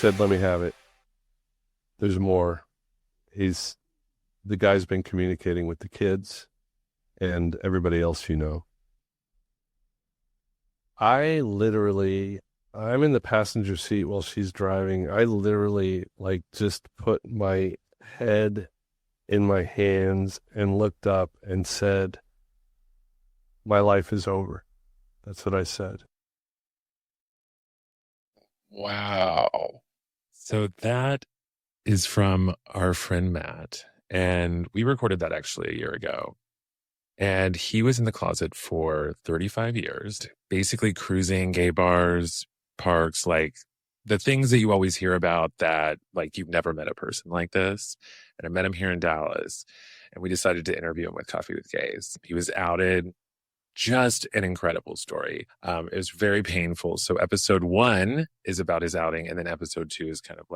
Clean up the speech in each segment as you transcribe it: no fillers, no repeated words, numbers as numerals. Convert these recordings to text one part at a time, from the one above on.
said, let me have it. There's more. The guy's been communicating with the kids and everybody else you know. I'm in the passenger seat while she's driving. I literally just put my head in my hands and looked up and said, my life is over. That's what I said. Wow. So that is from our friend Matt. And we recorded that actually a year ago. And he was in the closet for 35 years, basically cruising gay bars, parks, like the things that you always hear about that you've never met a person like this. And I met him here in Dallas and we decided to interview him with Coffee with Gays. He was outed. Just an incredible story. It was very painful. So episode 1 is about his outing. And then episode 2 is kind of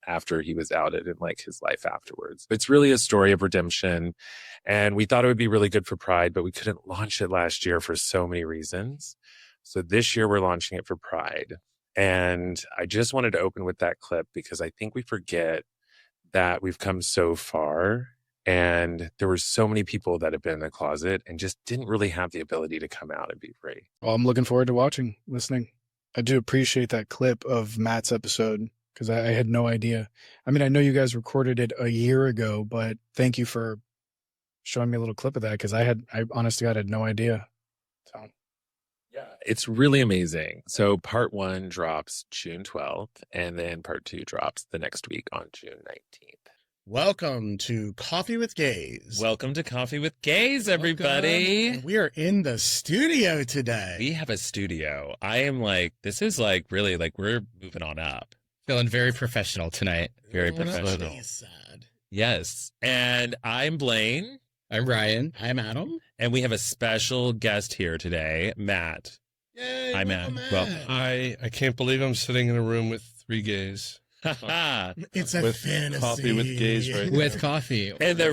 after he was outed and his life afterwards. It's really a story of redemption. And we thought it would be really good for Pride, but we couldn't launch it last year for so many reasons. So this year we're launching it for Pride. And I just wanted to open with that clip because I think we forget that we've come so far. And there were so many people that have been in the closet and just didn't really have the ability to come out and be free. Well, I'm looking forward to listening. I do appreciate that clip of Matt's episode because I had no idea. I mean, I know you guys recorded it a year ago, but thank you for showing me a little clip of that because I honest to God had no idea. So. Yeah, it's really amazing. So part 1 drops June 12th and then part 2 drops the next week on June 19th. Welcome to Coffee with Gays. Welcome to Coffee with Gays, everybody. And we are in the studio today. We have a studio. I am this is really we're moving on up. Feeling very professional tonight. Very professional. Sad. Yes. And I'm Blaine. I'm Ryan. I'm Adam. And we have a special guest here today, Matt. Yay, Hi, Matt. Well, I can't believe I'm sitting in a room with 3 gays. it's a with fantasy. Coffee with Gays right With now. coffee. And the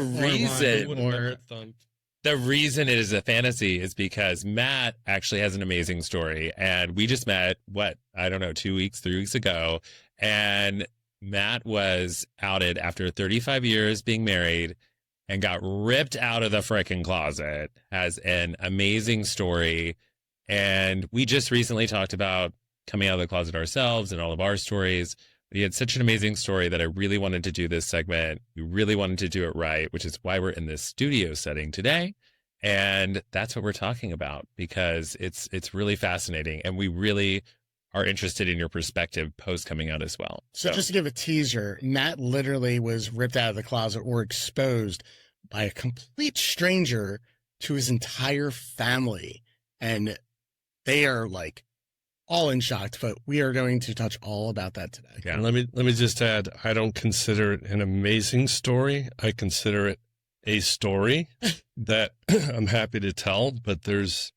reason it is a fantasy is because Matt actually has an amazing story. And we just met, 3 weeks ago. And Matt was outed after 35 years being married and got ripped out of the frickin' closet. Has an amazing story. And we just recently talked about coming out of the closet ourselves and all of our stories. He had such an amazing story that I really wanted to do this segment. We really wanted to do it right, which is why we're in this studio setting today. And that's what we're talking about because it's really fascinating. And we really are interested in your perspective post coming out as well. So just to give a teaser, Matt literally was ripped out of the closet or exposed by a complete stranger to his entire family. And they are all in shock, but we are going to touch all about that today. Yeah. Let me just add, I don't consider it an amazing story. I consider it a story that I'm happy to tell, but there's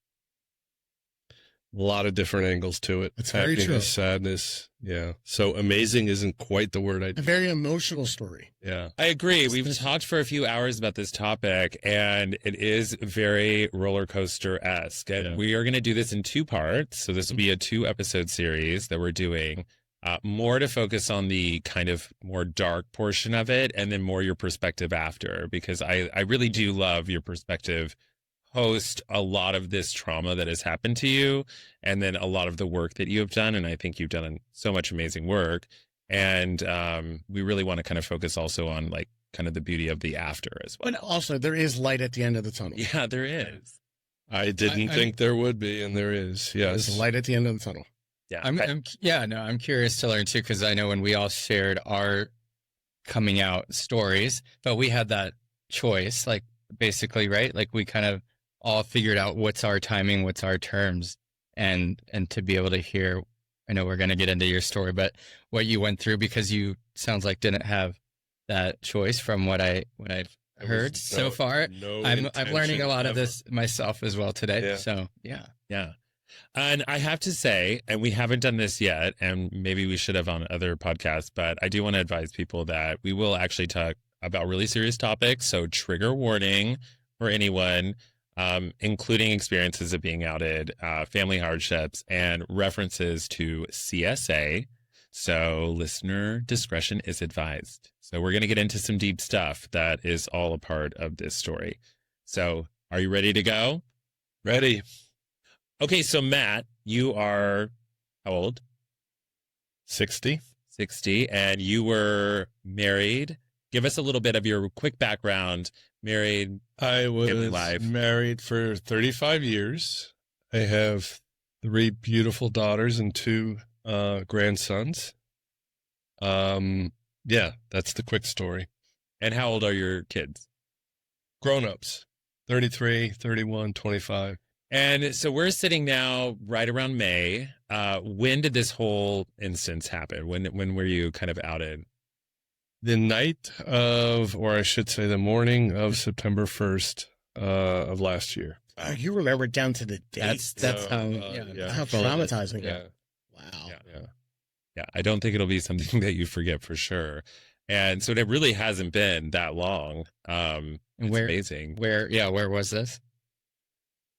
a lot of different angles to it. It's very true. Sadness. Yeah. So amazing isn't quite the word A very emotional story. Yeah. I agree. We've talked for a few hours about this topic, and it is very roller coaster-esque. And we are going to do this in 2 parts. So this will be a 2-episode series that we're doing. More to focus on the kind of more dark portion of it, and then more your perspective after, because I really do love your perspective post a lot of this trauma that has happened to you, and then a lot of the work that you have done. And I think you've done so much amazing work. And we really want to kind of focus also on kind of the beauty of the after as well. But also there is light at the end of the tunnel. Yeah, there is. I didn't think there would be, and there is. Yes. There's light at the end of the tunnel. Yeah. I'm curious to learn too, because I know when we all shared our coming out stories, but we had that choice, basically, right? We kind of all figured out what's our timing, what's our terms, and to be able to hear, I know we're going to get into your story, but what you went through, because you sounds like didn't have that choice from what I've heard so far. I'm learning a lot of this myself as well today. Yeah. So yeah. And I have to say, and we haven't done this yet, and maybe we should have on other podcasts, but I do want to advise people that we will actually talk about really serious topics. So trigger warning for anyone, including experiences of being outed, family hardships, and references to CSA. So listener discretion is advised. So we're going to get into some deep stuff that is all a part of this story. So are you ready to go? Ready. Okay, so Matt, you are how old? 60. 60, and you were married. Give us a little bit of your quick background. Married. I was Family life. married for 35 years. I have 3 beautiful daughters and 2 grandsons. Yeah, that's the quick story. And how old are your kids? Grown-ups, 33, 31, 25. And so we're sitting now right around May. When did this whole instance happen? When were you kind of outed? The night of, or I should say the morning of September 1st of last year. You remember down to the date. That's how How traumatizing. Yeah. Wow. Yeah, I don't think it'll be something that you forget for sure. And so it really hasn't been that long. It's amazing. Where was this?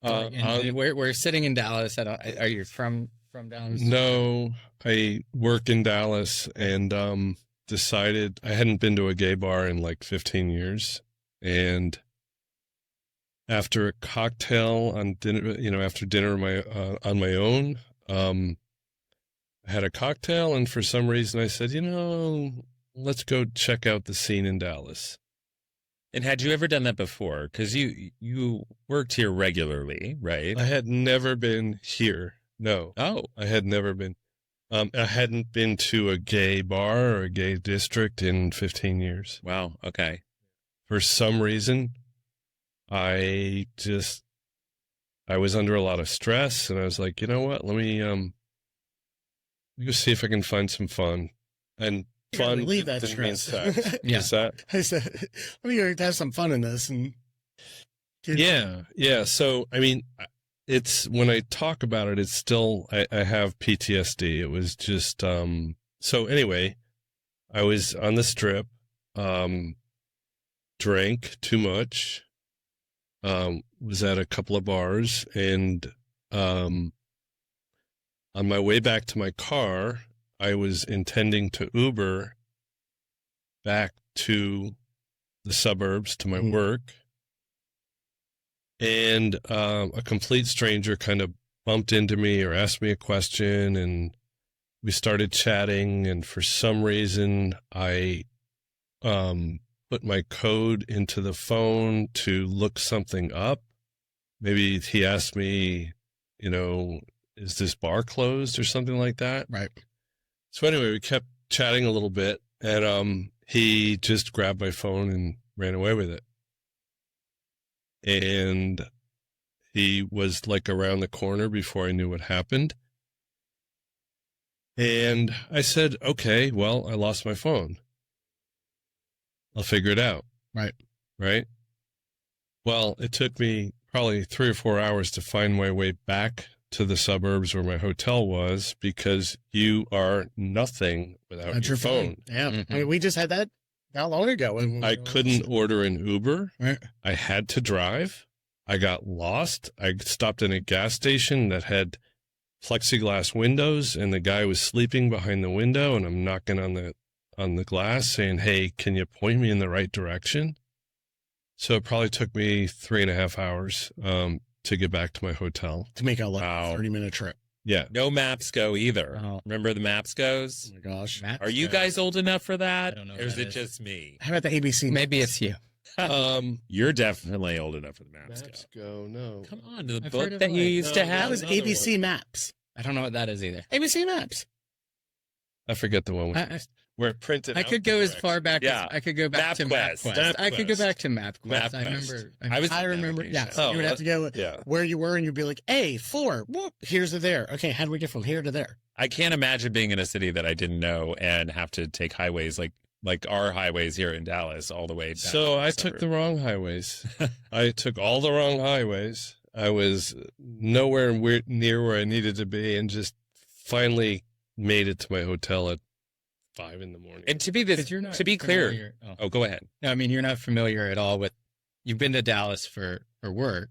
We're sitting in Dallas. Are you from Dallas? No, I work in Dallas and decided I hadn't been to a gay bar in like 15 years. And after a cocktail on dinner, after dinner on my own, I had a cocktail, and for some reason I said, let's go check out the scene in Dallas. And had you ever done that before? Because you worked here regularly, right? I had never been here. No. Oh. I had never been. I hadn't been to a gay bar or a gay district in 15 years. Wow. Okay. For some reason, I was under a lot of stress, and I was like, you know what? Let me go see if I can find some fun. And fun Leave that didn't mean stress. sex. Yeah. Is that? I said, let me go have some fun in this. And Yeah. So, I mean, it's when I talk about it, it's still, I have PTSD. It was just, so anyway, I was on the strip, drank too much, was at a couple of bars, and, on my way back to my car, I was intending to Uber back to the suburbs to my work. And a complete stranger kind of bumped into me or asked me a question, and we started chatting. And for some reason, I put my code into the phone to look something up. Maybe he asked me, is this bar closed or something like that? Right. So anyway, we kept chatting a little bit, and he just grabbed my phone and ran away with it. And he was like around the corner before I knew what happened. And I said, okay, well, I lost my phone. I'll figure it out. Right. Well, it took me probably 3 or 4 hours to find my way back to the suburbs where my hotel was, because you are nothing without your phone. Yeah. Mm-hmm. I mean, we just had that not long ago. I couldn't order an Uber. Right. I had to drive. I got lost. I stopped in a gas station that had plexiglass windows, and the guy was sleeping behind the window, and I'm knocking on the glass saying, hey, can you point me in the right direction? So it probably took me 3.5 hours to get back to my hotel. To make a 30-minute trip. Yeah. No Maps Go either. Oh. Remember the Maps Goes? Oh my gosh. Maps Are you Go. guys old enough for that? I don't know Or what is that it is. just me? How about the ABC? Maybe it's you. You're definitely old enough for the Maps Let's Go. go. No. Come on, the I've book heard of that you like- used No, to that have. That was another ABC one. Maps. I don't know what that is either. ABC Maps. I forget the one where it printed I out could the go as directions. far back Yeah. as I could go back to MapQuest. MapQuest. I could go MapQuest. back to MapQuest. MapQuest. I remember. I remember. Yeah. navigation. So you would have to go Yeah. where you were, and you'd be like, A4. Whoop, here's to there. Okay. How do we get from here to there? I can't imagine being in a city that I didn't know and have to take highways like our highways here in Dallas all the way down. So I took the wrong highways. I took all the wrong highways. I was nowhere near where I needed to be, and just finally made it to my hotel at 5 in the morning. And to be clear. familiar- Oh, go ahead. No, I mean, you're not familiar at all with. You've been to Dallas for work,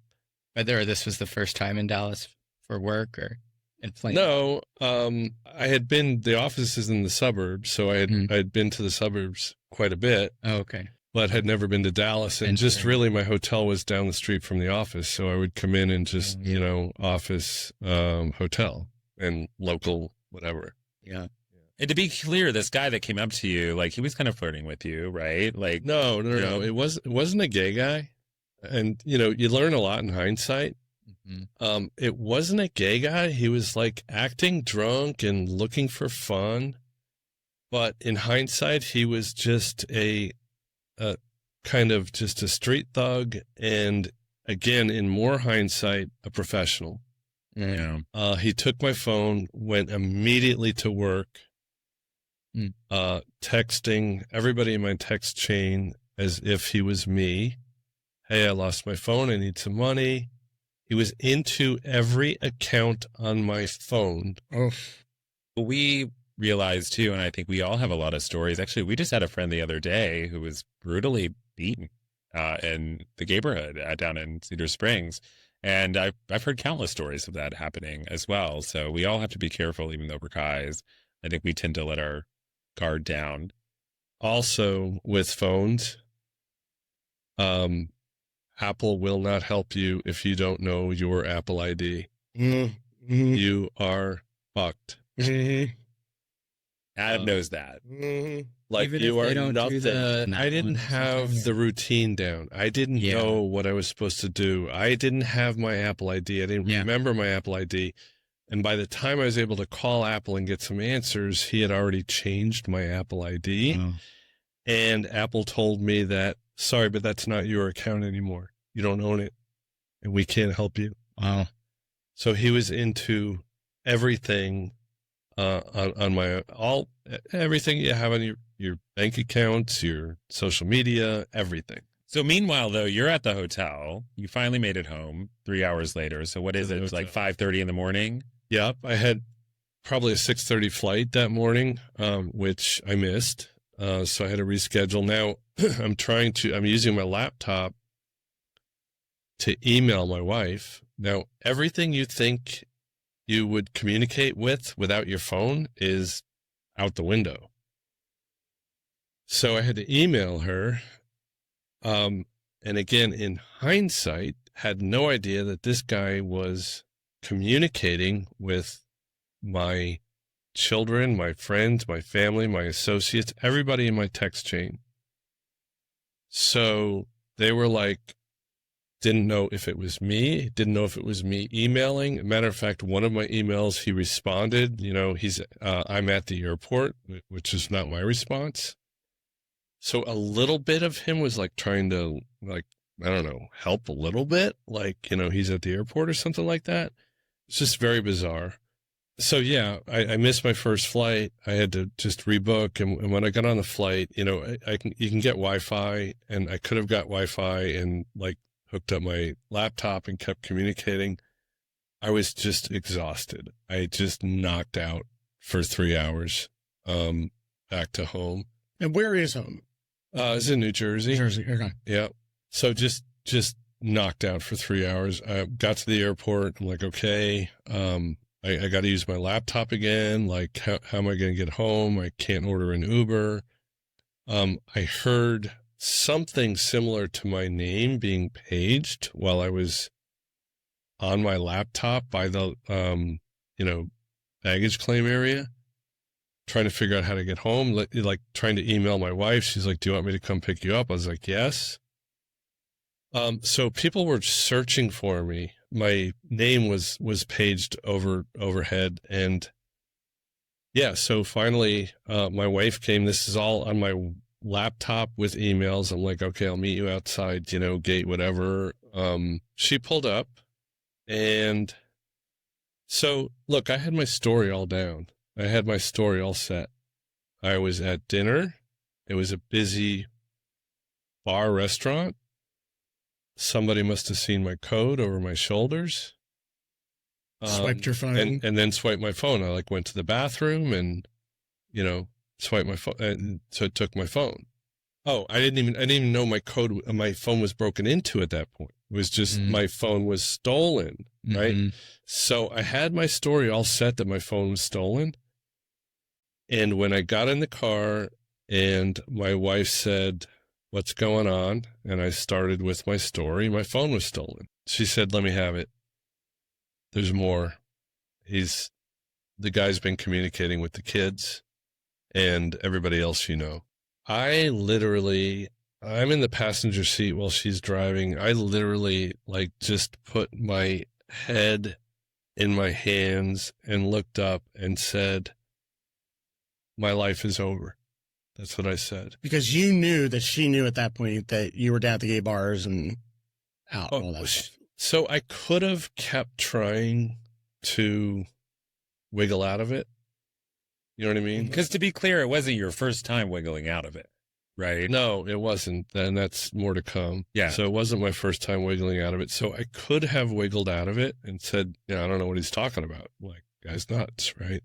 whether this was the first time in Dallas for work or. and Flame? No, I had been, the office is in the suburbs, so I had been to the suburbs quite a bit, Oh, okay. but had never been to Dallas. And just really my hotel was down the street from the office. So I would come in and just, office, hotel and local, whatever. Yeah. And to be clear, this guy that came up to you, like, he was kind of flirting with you, right? Like, No. It wasn't a gay guy. And, you learn a lot in hindsight. It wasn't a gay guy. He was like acting drunk and looking for fun. But in hindsight, he was just a kind of just a street thug. And again, in more hindsight, a professional. Yeah. He took my phone, went immediately to work, texting everybody in my text chain as if he was me. Hey, I lost my phone. I need some money. He was into every account on my phone. Oh. We realized too, and I think we all have a lot of stories. Actually, we just had a friend the other day who was brutally beaten in the neighborhood down in Cedar Springs. And I've heard countless stories of that happening as well. So we all have to be careful, even though we're guys. I think we tend to let our guard down. Also, with phones, Apple will not help you if you don't know your Apple ID. You are fucked. Adam knows that. Like, Even you if are they don't do nothing. the I didn't have the routine down. I didn't know what I was supposed to do. I didn't have my Apple ID. I didn't remember my Apple ID. And by the time I was able to call Apple and get some answers, he had already changed my Apple ID. And Apple told me that, sorry, but that's not your account anymore. You don't own it, and we can't help you. Wow. So he was into everything on my everything you have on your bank accounts, your social media, everything. So meanwhile, though, you're at the hotel. You finally made it home 3 hours later. So what is it? It's like 5:30 in the morning? Yep. I had probably a 6:30 flight that morning, which I missed. So I had to reschedule. Now I'm using my laptop to email my wife. Now, everything you think you would communicate without your phone is out the window. So I had to email her. And again, in hindsight, had no idea that this guy was communicating with my children, my friends, my family, my associates, everybody in my text chain. So they were like, didn't know if it was me, didn't know if it was me emailing. Matter of fact, one of my emails, he responded, I'm at the airport, which is not my response. So a little bit of him was like trying to, like, I don't know, help a little bit. Like, he's at the airport or something like that. It's just very bizarre. So yeah, I missed my first flight. I had to just rebook. And when I got on the flight, you can get Wi-Fi, and I could have got Wi-Fi and like hooked up my laptop and kept communicating. I was just exhausted. I just knocked out for 3 hours, back to home. And where is home? It's in New Jersey. Okay. Yeah. So just knocked out for 3 hours. I got to the airport. I'm like, okay, I got to use my laptop again. Like, how am I going to get home? I can't order an Uber. I heard something similar to my name being paged while I was on my laptop by the, baggage claim area, trying to figure out how to get home, like trying to email my wife. She's like, do you want me to come pick you up? I was like, yes. So people were searching for me. My name was paged overhead. And yeah, so finally, my wife came. This is all on my laptop with emails. I'm like, okay, I'll meet you outside, gate, whatever. She pulled up, and so look, I had my story all down. I had my story all set. I was at dinner. It was a busy bar restaurant. Somebody must have seen my code over my shoulders. Swiped your phone. And then swiped my phone. I went to the bathroom and, swiped my phone. And so it took my phone. Oh, I didn't even know my phone was broken into at that point. It was just my phone was stolen, right? Mm-hmm. So I had my story all set that my phone was stolen. And when I got in the car and my wife said, "What's going on?" And I started with my story, my phone was stolen. She said, "Let me have it. There's more. The guy's been communicating with the kids and everybody else you know." I'm in the passenger seat while she's driving. I literally like just put my head in my hands and looked up and said, "My life is over." That's what I said. Because you knew that she knew at that point that you were down at the gay bars and out. And all that stuff. So I could have kept trying to wiggle out of it. You know what I mean? Because to be clear, it wasn't your first time wiggling out of it, right? No, it wasn't. And that's more to come. Yeah. So it wasn't my first time wiggling out of it. So I could have wiggled out of it and said, "Yeah, I don't know what he's talking about. Like, guy's nuts, right?"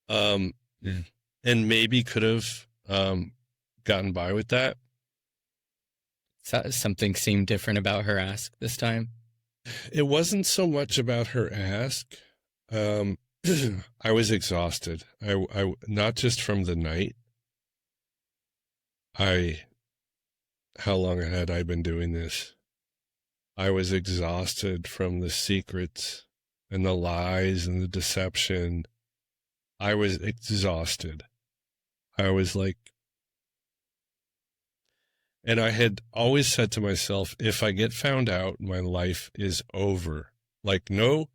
Yeah. And maybe could have gotten by with that. So, something seemed different about her ask this time. It wasn't so much about her ask. I was exhausted. I not just from the night. How long had I been doing this? I was exhausted from the secrets and the lies and the deception. I was exhausted. I was like, and I had always said to myself, if I get found out, my life is over. Like no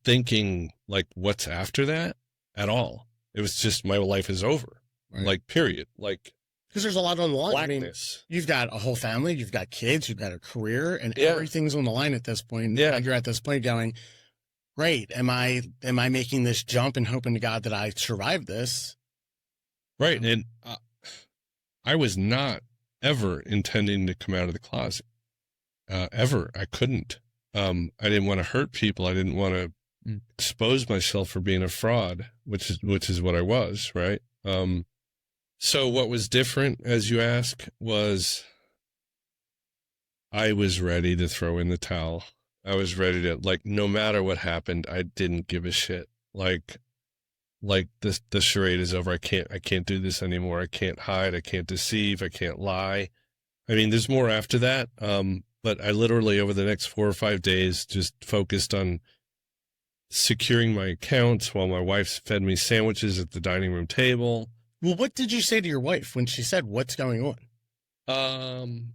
thinking like what's after that at all. It was just my life is over. Right. Like period. Like because there's a lot on the line. blackness. I mean, you've got a whole family, you've got kids, you've got a career, and Yeah. everything's on the line at this point. Yeah. You're at this point going, great. Am I making this jump and hoping to God that I survive this? Right. And I was not ever intending to come out of the closet. Ever. I couldn't. I didn't want to hurt people. I didn't want to expose myself for being a fraud, which is what I was, right? So what was different, as you ask, was I was ready to throw in the towel. I was ready to, like, no matter what happened, I didn't give a shit. Like the charade is over. I can't do this anymore. I can't hide. I can't deceive. I can't lie. I mean, there's more after that. But I literally, over the next 4 or 5 days, just focused on securing my accounts while my wife fed me sandwiches at the dining room table. Well, what did you say to your wife when she said, "What's going on"?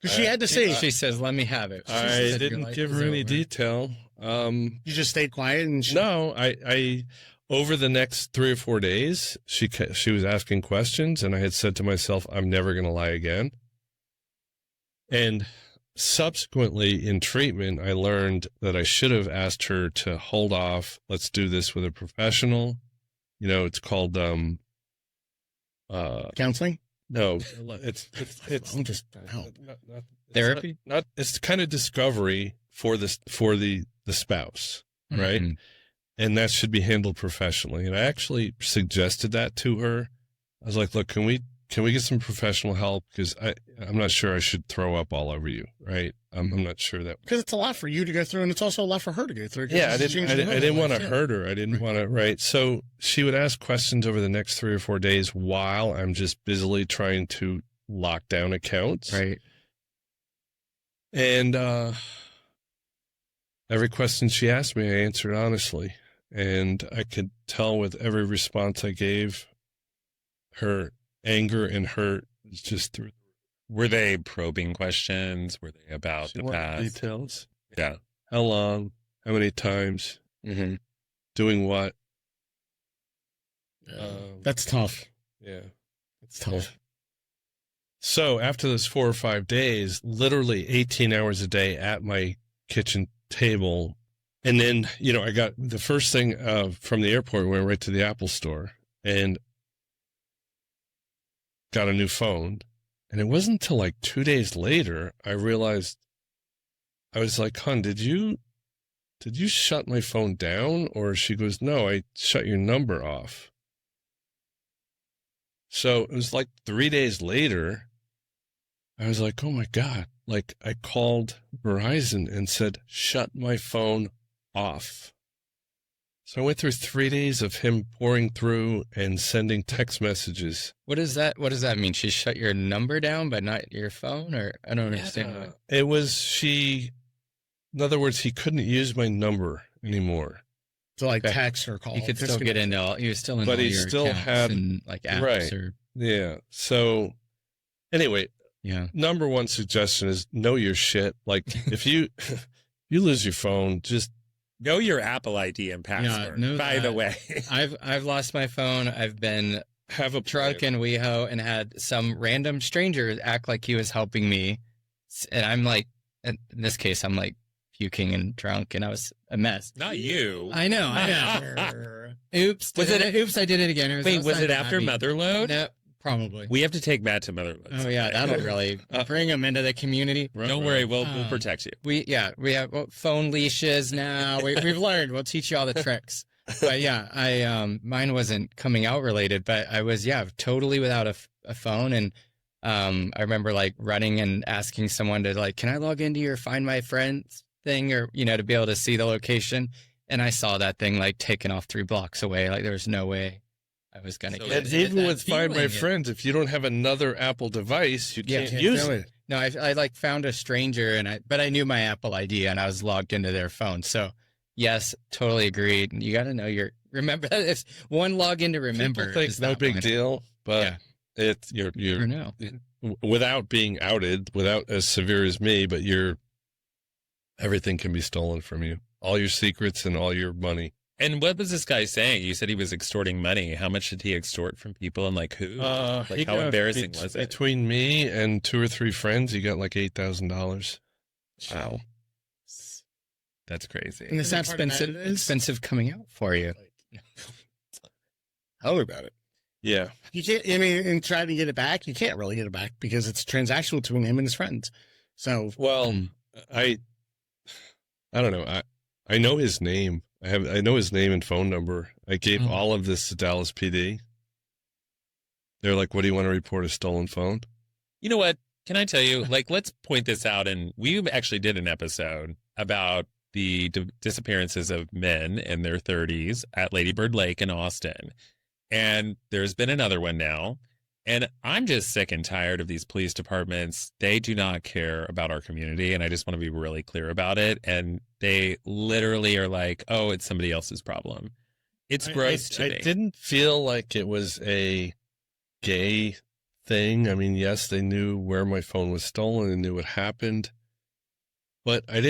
Because she had to say, She says, "Let me have it." I said, "Your didn't life give is her any over." detail. you just stayed quiet and she, No, I over the next 3 or 4 days, she was asking questions, and I had said to myself, I'm never going to lie again. And subsequently in treatment, I learned that I should have asked her to hold off. Let's do this with a professional. You know, it's called counseling. no, it's I'm just help. not Therapy? Not it's kind of discovery for the spouse, right? Mhm. And that should be handled professionally. And I actually suggested that to her. I was like, look, can we get some professional help? Because I'm not sure I should throw up all over you, right? I'm not sure that. Because it's a lot for you to go through, and it's also a lot for her to go through. 'cause Yeah, I this is didn't changing her want to life, hurt her. I didn't want to, right? So she would ask questions over the next 3 or 4 days while I'm just busily trying to lock down accounts. Right. And every question she asked me, I answered honestly. And I could tell with every response I gave, her anger and hurt was just through. Were they probing questions? Were they about She the wanted past? details. Yeah. How long? How many times? Mm-hmm. Doing what? That's tough. Yeah. It's tough. So after those 4 or 5 days, literally 18 hours a day at my kitchen table. And then, you know, I got the first thing from the airport, we went right to the Apple store and got a new phone. And it wasn't until like 2 days later, I realized, I was like, hon, did you shut my phone down? Or she goes, no, I shut your number off. So it was like 3 days later, I was like, oh my God. Like, I called Verizon and said, shut my phone off. So I went through 3 days of him pouring through and sending text messages. What does that mean? She shut your number down, but not your phone? Or I don't understand. It was in other words, he couldn't use my number anymore. So like Okay. text or call. You could still get into all, you were still in But all he your still accounts had- and like apps right. or, Yeah. So anyway, yeah. number one suggestion is know your shit. Like if you lose your phone, just Know your Apple ID and password. know by the that. way, I've lost my phone. I've been have a drunk plan. in WeHo and had some random stranger act like he was helping me. And I'm like, in this case, I'm like puking and drunk and I was a mess. not you. I know. Oops. Oops, I did it again. Wait, was it outside after Abby. Motherload? No, probably. We have to take Matt to Motherload. Oh yeah, that'll really bring him into the community. Don't worry, we'll protect you. We have phone leashes now. We've learned. We'll teach you all the tricks. But yeah, I mine wasn't coming out related, but I was totally without a phone, and I remember like running and asking someone to like, can I log into your Find My Friends thing, or to be able to see the location, and I saw that thing like taken off 3 blocks away. Like there was no way I was gonna So get And it. even That with Find My feeling, Friends, if you don't have another Apple device, you can't use it. No, I like found a stranger but I knew my Apple ID and I was logged into their phone. So yes, totally agreed. You got to know remember it's one login to remember. People think is no that big one. deal, but it's Or you're no. without being outed, without as severe as me, but everything can be stolen from you. All your secrets and all your money. And what was this guy saying? You said he was extorting money. How much did he extort from people, and like who? He how got embarrassing was it? Between me and 2 or 3 friends, he got like $8,000. Wow, that's crazy. And it's The part about it is- expensive coming out for you. Tell her about it. Yeah. You can't, and try to get it back. You can't really get it back because it's transactional between him and his friends. So, Well, I don't know. I know his name. I know his name and phone number. I gave Oh. all of this to Dallas PD. They're like, "What do you want to report? A stolen phone?" You know what? Can I tell you? Like, let's point this out. And we actually did an episode about the disappearances of men in their 30s at Lady Bird Lake in Austin. And there's been another one now. And I'm just sick and tired of these police departments. They do not care about our community. And I just want to be really clear about it. And they literally are like, oh, it's somebody else's problem. It's gross to me. I didn't feel like it was a gay thing. I mean, yes, they knew where my phone was stolen and knew what happened. But I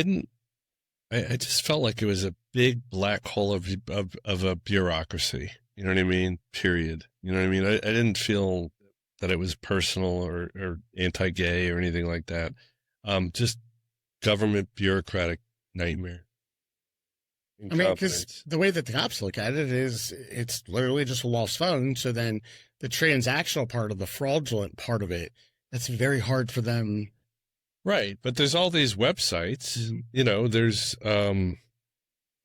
just felt like it was a big black hole of a bureaucracy. You know what I mean? Period. You know what I mean? I didn't feel that it was personal or anti-gay or anything like that. Just government bureaucratic nightmare. I mean, because the way that the cops look at it is it's literally just a lost phone. So then the transactional part of the fraudulent part of it, that's very hard for them. Right. But there's all these websites, there's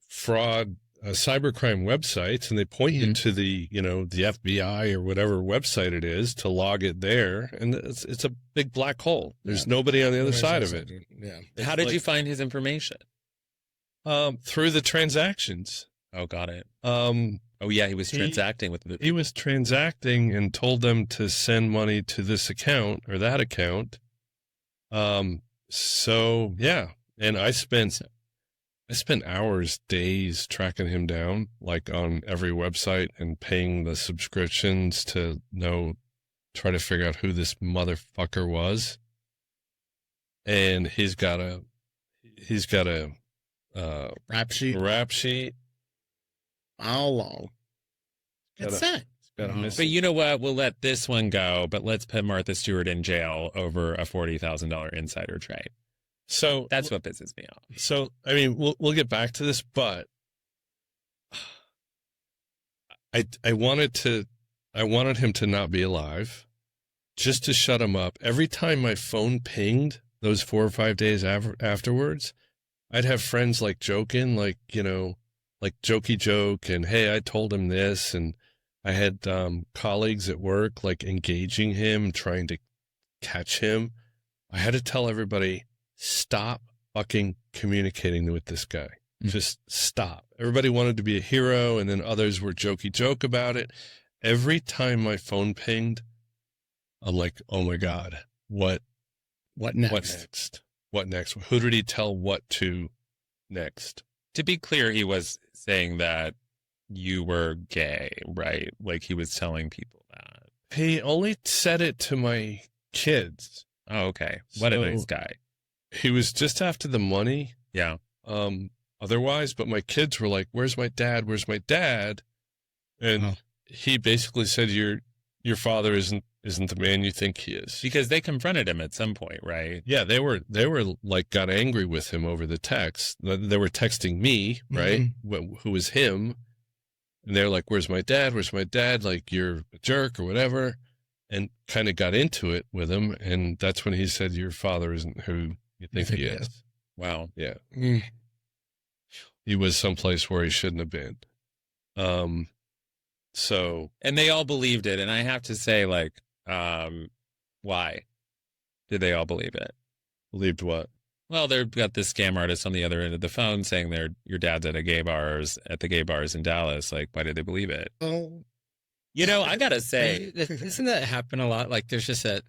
fraud, cybercrime websites, and they point you to the FBI or whatever website it is to log it there. And it's a big black hole. There's nobody on the other side of it. Yeah. How did you find his information? Through the transactions. Oh, got it. Oh yeah, he was transacting with the. He was transacting and told them to send money to this account or that account. So yeah, and I spent hours, days tracking him down, like on every website and paying the subscriptions to try to figure out who this motherfucker was. And he's got a Rap sheet. How long? It's sad. But you know what? We'll let this one go, but let's put Martha Stewart in jail over a $40,000 insider trade. So that's what pisses me off. So, I mean, we'll get back to this, but I wanted him to not be alive, just to shut him up. Every time my phone pinged those 4 or 5 days afterwards, I'd have friends like joking, like jokey joke, and hey, I told him this, and I had colleagues at work like engaging him, trying to catch him. I had to tell everybody, stop fucking communicating with this guy. Just stop. Everybody wanted to be a hero, and then others were jokey joke about it. Every time my phone pinged, I'm like, oh my God, what next? What next? What next? Who did he tell what to next? To be clear, he was saying that you were gay, right? Like he was telling people that. He only said it to my kids. Oh, okay. What a nice guy. He was just after the money. Yeah. Otherwise, but my kids were like, where's my dad? Where's my dad? And he basically said, your father isn't the man you think he is. Because they confronted him at some point, right? Yeah, they were like, got angry with him over the text. They were texting me, right? Who was him. And they're like, where's my dad? Where's my dad? Like, you're a jerk or whatever. And kind of got into it with him. And that's when he said, your father isn't who you think he is. Wow. Yeah. He was someplace where he shouldn't have been. So. And they all believed it. And I have to say, like, why did they all believe it? Believed what? Well, they've got this scam artist on the other end of the phone saying your dad's at the gay bars in Dallas. Like, why did they believe it? Oh, you know, I gotta say, doesn't that happen a lot? Like, there's just a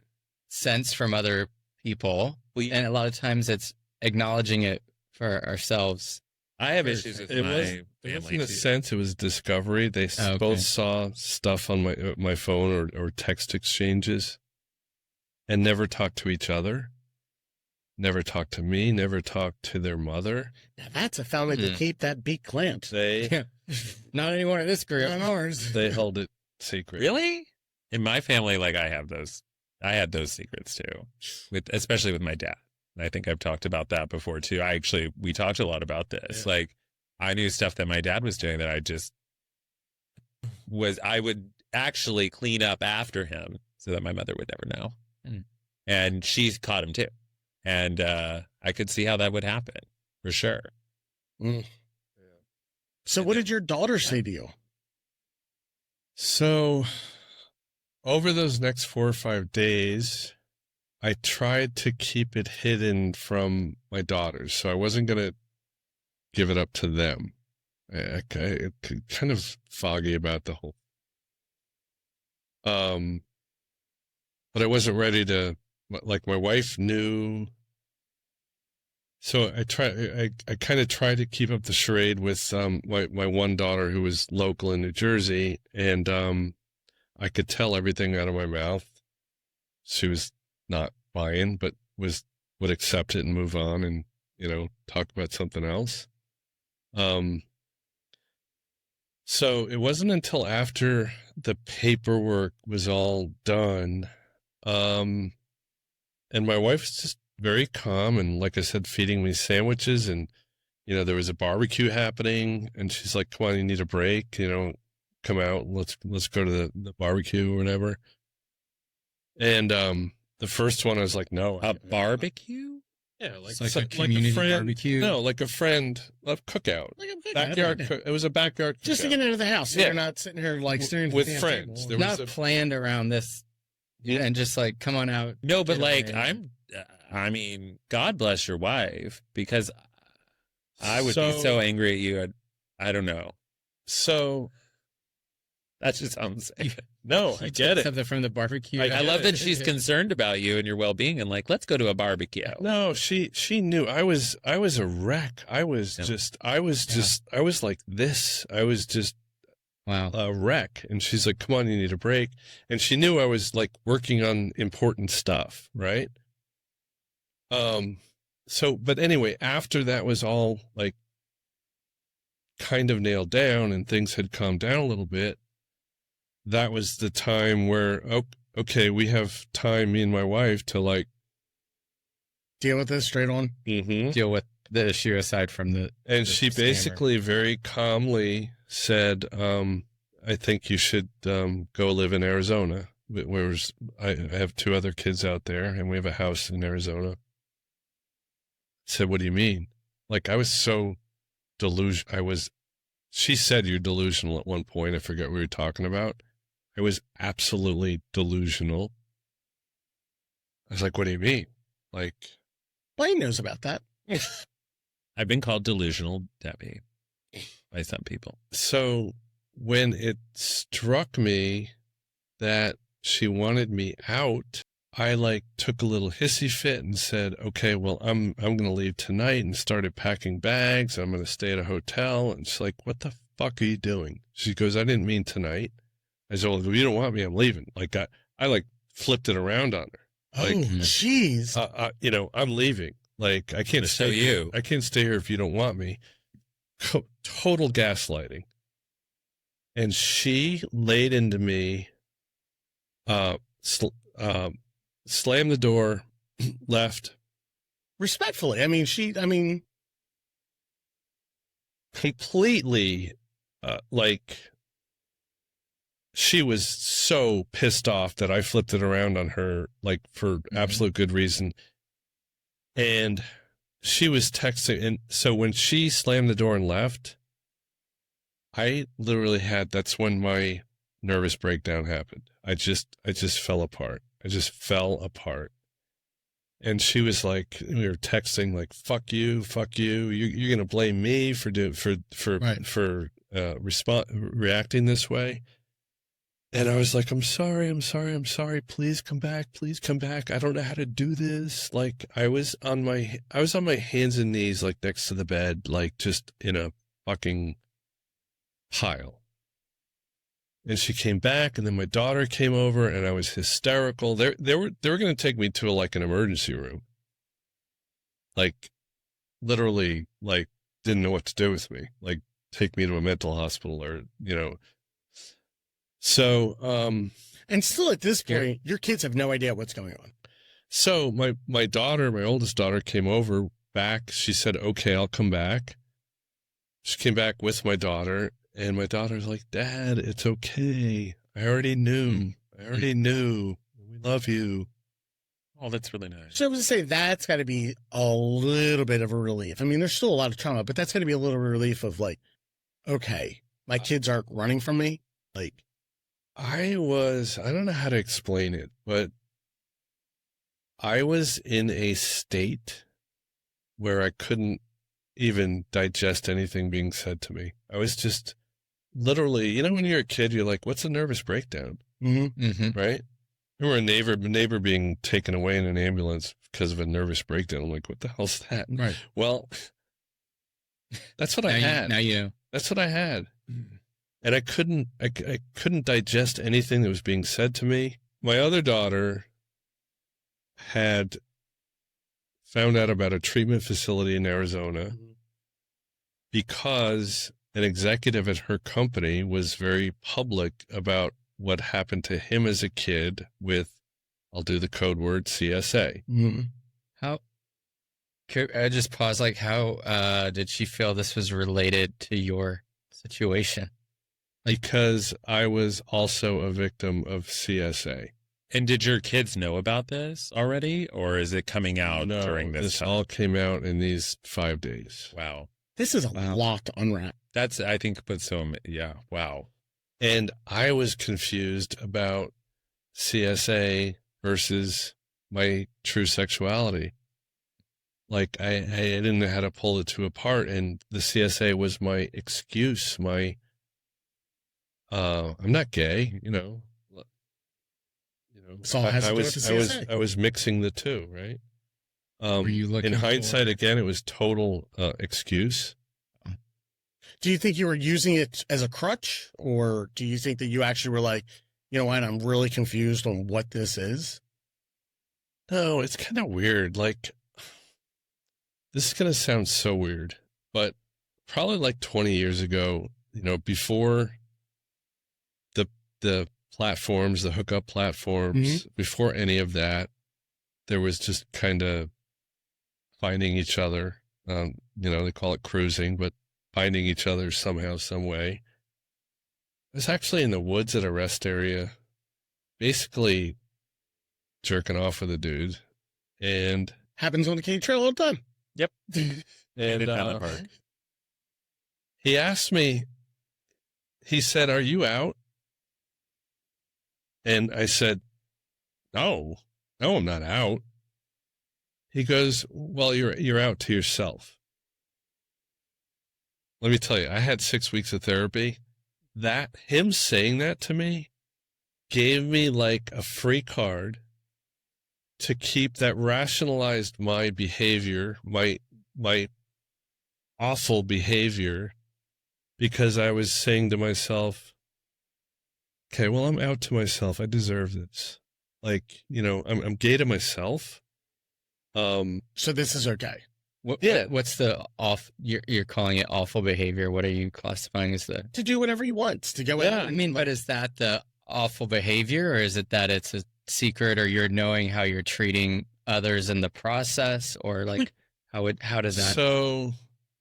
sense from other people, and a lot of times it's acknowledging it for ourselves. I have issues with my family. It wasn't a sense; it was discovery. They both saw stuff on my phone or text exchanges, and never talked to each other. Never talked to me, never talked to their mother. Now that's a family to keep that beak clamped. Not anymore in this group. Not ours. They held it secret. Really? In my family, like I had those secrets too, especially with my dad. I think I've talked about that before too. We talked a lot about this. Yeah. Like I knew stuff that my dad was doing that I would actually clean up after him so that my mother would never know. And she's caught him too. And I could see how that would happen for sure. So what did your daughter say to you? So over those next 4 or 5 days, I tried to keep it hidden from my daughters. So I wasn't going to give it up to them. I kind of foggy about the whole. But I wasn't ready to, like my wife knew. So I kind of tried to keep up the charade with my one daughter who was local in New Jersey, and I could tell everything out of my mouth. She was not buying, but would accept it and move on, and talk about something else. So it wasn't until after the paperwork was all done, and my wife was just very calm, and like I said, feeding me sandwiches, and there was a barbecue happening, and she's like, "Come on, you need a break, come out, let's go to the barbecue or whatever." And the first one I was like, "No, a barbecue." Yeah, like a community a friend, barbecue. No, like a cookout. Like a cookout. Backyard. It was a backyard cookout. Just to get out of the house. So Yeah. You're not sitting here like staring With at the friends. table. There was Not planned around this, and just like, come on out. No, but Get like away. I mean, God bless your wife, because I would be so angry at you. I don't know. So That's just how I'm saying. no, I get it. Something from the barbecue. I love that she's concerned about you and your well-being, and like, let's go to a barbecue. No, she knew I was a wreck. I was like this. I was just Wow. a wreck. And she's like, "Come on, you need a break." And she knew I was like working on important stuff, right? So, but anyway, after that was all like kind of nailed down and things had calmed down a little bit, that was the time where, okay, we have time, me and my wife, to like Deal with this straight on. Deal with the issue aside from the. And the she scammer. basically very calmly said, "I think you should go live in Arizona." Whereas I have 2 other kids out there, and we have a house in Arizona. I said, "What do you mean?" Like, I was so delusional. She said, "You're delusional" at one point. I forget what we were talking about. I was absolutely delusional. I was like, "What do you mean?" Like, Blaine knows about that. I've been called delusional Debbie by some people. so when it struck me that she wanted me out, I like took a little hissy fit and said, okay, well, I'm going to leave tonight, and started packing bags. I'm going to stay at a hotel. And she's like, what the fuck are you doing? She goes, I didn't mean tonight. I said, well, if you don't want me, I'm leaving. Like I like flipped it around on her. Like, Oh, jeez. I'm leaving. Like, I can't So stay you. here. I can't stay here if you don't want me. Total gaslighting. And she laid into me, slammed the door, left. Respectfully. I mean, Completely, she was so pissed off that I flipped it around on her, like, for absolute good reason. And she was texting. And so when she slammed the door and left, I literally that's when my nervous breakdown happened. I just fell apart. I just fell apart. And she was like, we were texting like, fuck you. You're going to blame me for reacting this way. And I was like, I'm sorry. Please come back. I don't know how to do this. Like, I was on my hands and knees, like next to the bed, like just in a fucking pile. And she came back, and then my daughter came over, and I was hysterical. They were going to take me to an emergency room. Like, literally, like, didn't know what to do with me. Like, take me to a mental hospital, or, So, and still at this point, your kids have no idea what's going on. So my daughter, my oldest daughter, came over back. She said, okay, I'll come back. She came back with my daughter. And my daughter's like, Dad, it's okay. I already knew. We love you. Oh, that's really nice. So I was to say that's got to be a little bit of a relief. I mean, there's still a lot of trauma, but that's got to be a little relief of like, okay, my kids aren't running from me. Like, I don't know how to explain it, but I was in a state where I couldn't even digest anything being said to me. I was just literally, when you're a kid, you're like, what's a nervous breakdown? mm-hmm. Right? I remember a neighbor being taken away in an ambulance because of a nervous breakdown. I'm like, what the hell's that? Right. Well, that's what I had. Now you know. That's what I had. And I couldn't digest anything that was being said to me. My other daughter had found out about a treatment facility in Arizona because an executive at her company was very public about what happened to him as a kid with, I'll do the code word, CSA. Mm-hmm. I just pause. Like, how did she feel this was related to your situation? Because I was also a victim of CSA. And did your kids know about this already, or is it coming out during this time? All came out in these 5 days. Wow. This is a lot to unwrap. That's, I think, yeah, wow. And I was confused about CSA versus my true sexuality. Like, I didn't know how to pull the two apart, and the CSA was my excuse, I'm not gay, So it has to do with the CSA. I was mixing the two, right? Were you looking in hindsight, again, it was total excuse. Do you think you were using it as a crutch, or do you think that you actually were like, you know what, I'm really confused on what this is? No, it's kind of weird. Like, this is going to sound so weird, but probably like 20 years ago, before the platforms, the hookup platforms, before any of that, there was just kind of finding each other. They call it cruising, but finding each other somehow, some way. I was actually in the woods at a rest area, basically jerking off with a dude, and happens on the Katy Trail all the time. Yep. And he asked me, he said, "Are you out?" And I said, no, I'm not out. He goes, well, you're out to yourself. Let me tell you, I had 6 weeks of therapy. Him saying that to me gave me like a free card to keep that rationalized my behavior, my awful behavior, because I was saying to myself, okay, well, I'm out to myself. I deserve this. Like, I'm gay to myself. So this is okay. What's the you're calling it awful behavior? What are you classifying as the To do whatever he wants, to go out. I mean, what is that, the awful behavior, or is it that it's a secret, or you're knowing how you're treating others in the process, or like how does that? So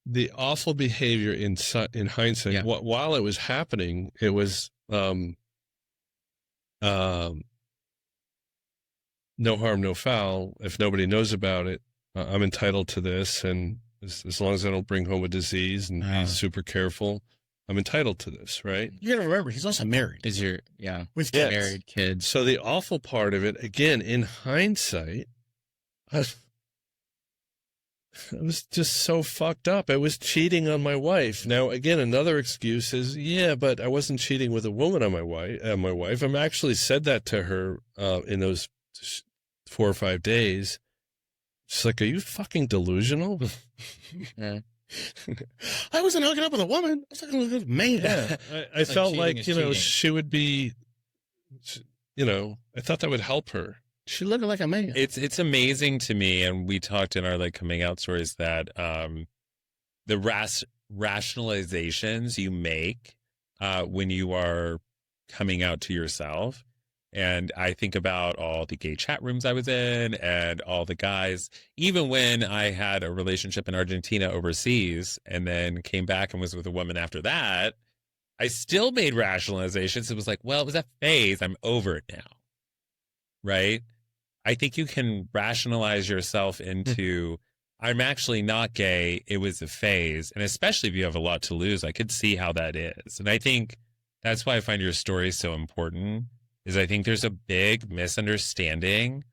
the awful behavior in hindsight, Yeah. while it was happening, it was no harm, no foul. If nobody knows about it, I'm entitled to this, and as long as I don't bring home a disease and be super careful, I'm entitled to this, right? You gotta remember, he's also married. Is your With Yes. married kids? So the awful part of it, again, in hindsight, I was just so fucked up. I was cheating on my wife. Now, again, another excuse is, yeah, but I wasn't cheating with a woman on my wife. I'm actually said that to her in those 4 or 5 days. She's like, are you fucking delusional? Yeah. I wasn't hooking up with a woman. I was hooking up with a man. Yeah, I felt cheating like, is cheating. she would be, I thought that would help her. She looked like a man. It's amazing to me, and we talked in our like coming out stories that the rationalizations you make when you are coming out to yourself. And I think about all the gay chat rooms I was in and all the guys, even when I had a relationship in Argentina overseas and then came back and was with a woman after that, I still made rationalizations. It was like, well, it was a phase. I'm over it now. Right? I think you can rationalize yourself into, I'm actually not gay. It was a phase. And especially if you have a lot to lose, I could see how that is. And I think that's why I find your story so important, is I think there's a big misunderstanding,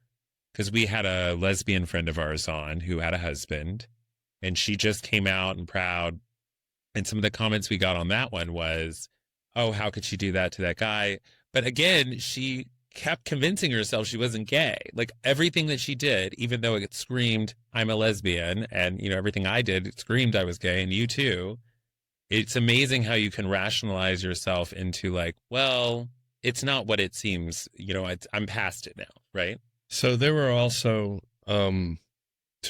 because we had a lesbian friend of ours on who had a husband, and she just came out and proud. And some of the comments we got on that one was, oh, how could she do that to that guy? But again, she kept convincing herself she wasn't gay. Like everything that she did, even though it screamed, I'm a lesbian, and everything I did, it screamed I was gay, and you too. It's amazing how you can rationalize yourself into like, well, it's not what it seems. I'm past it now, right? So there were also 2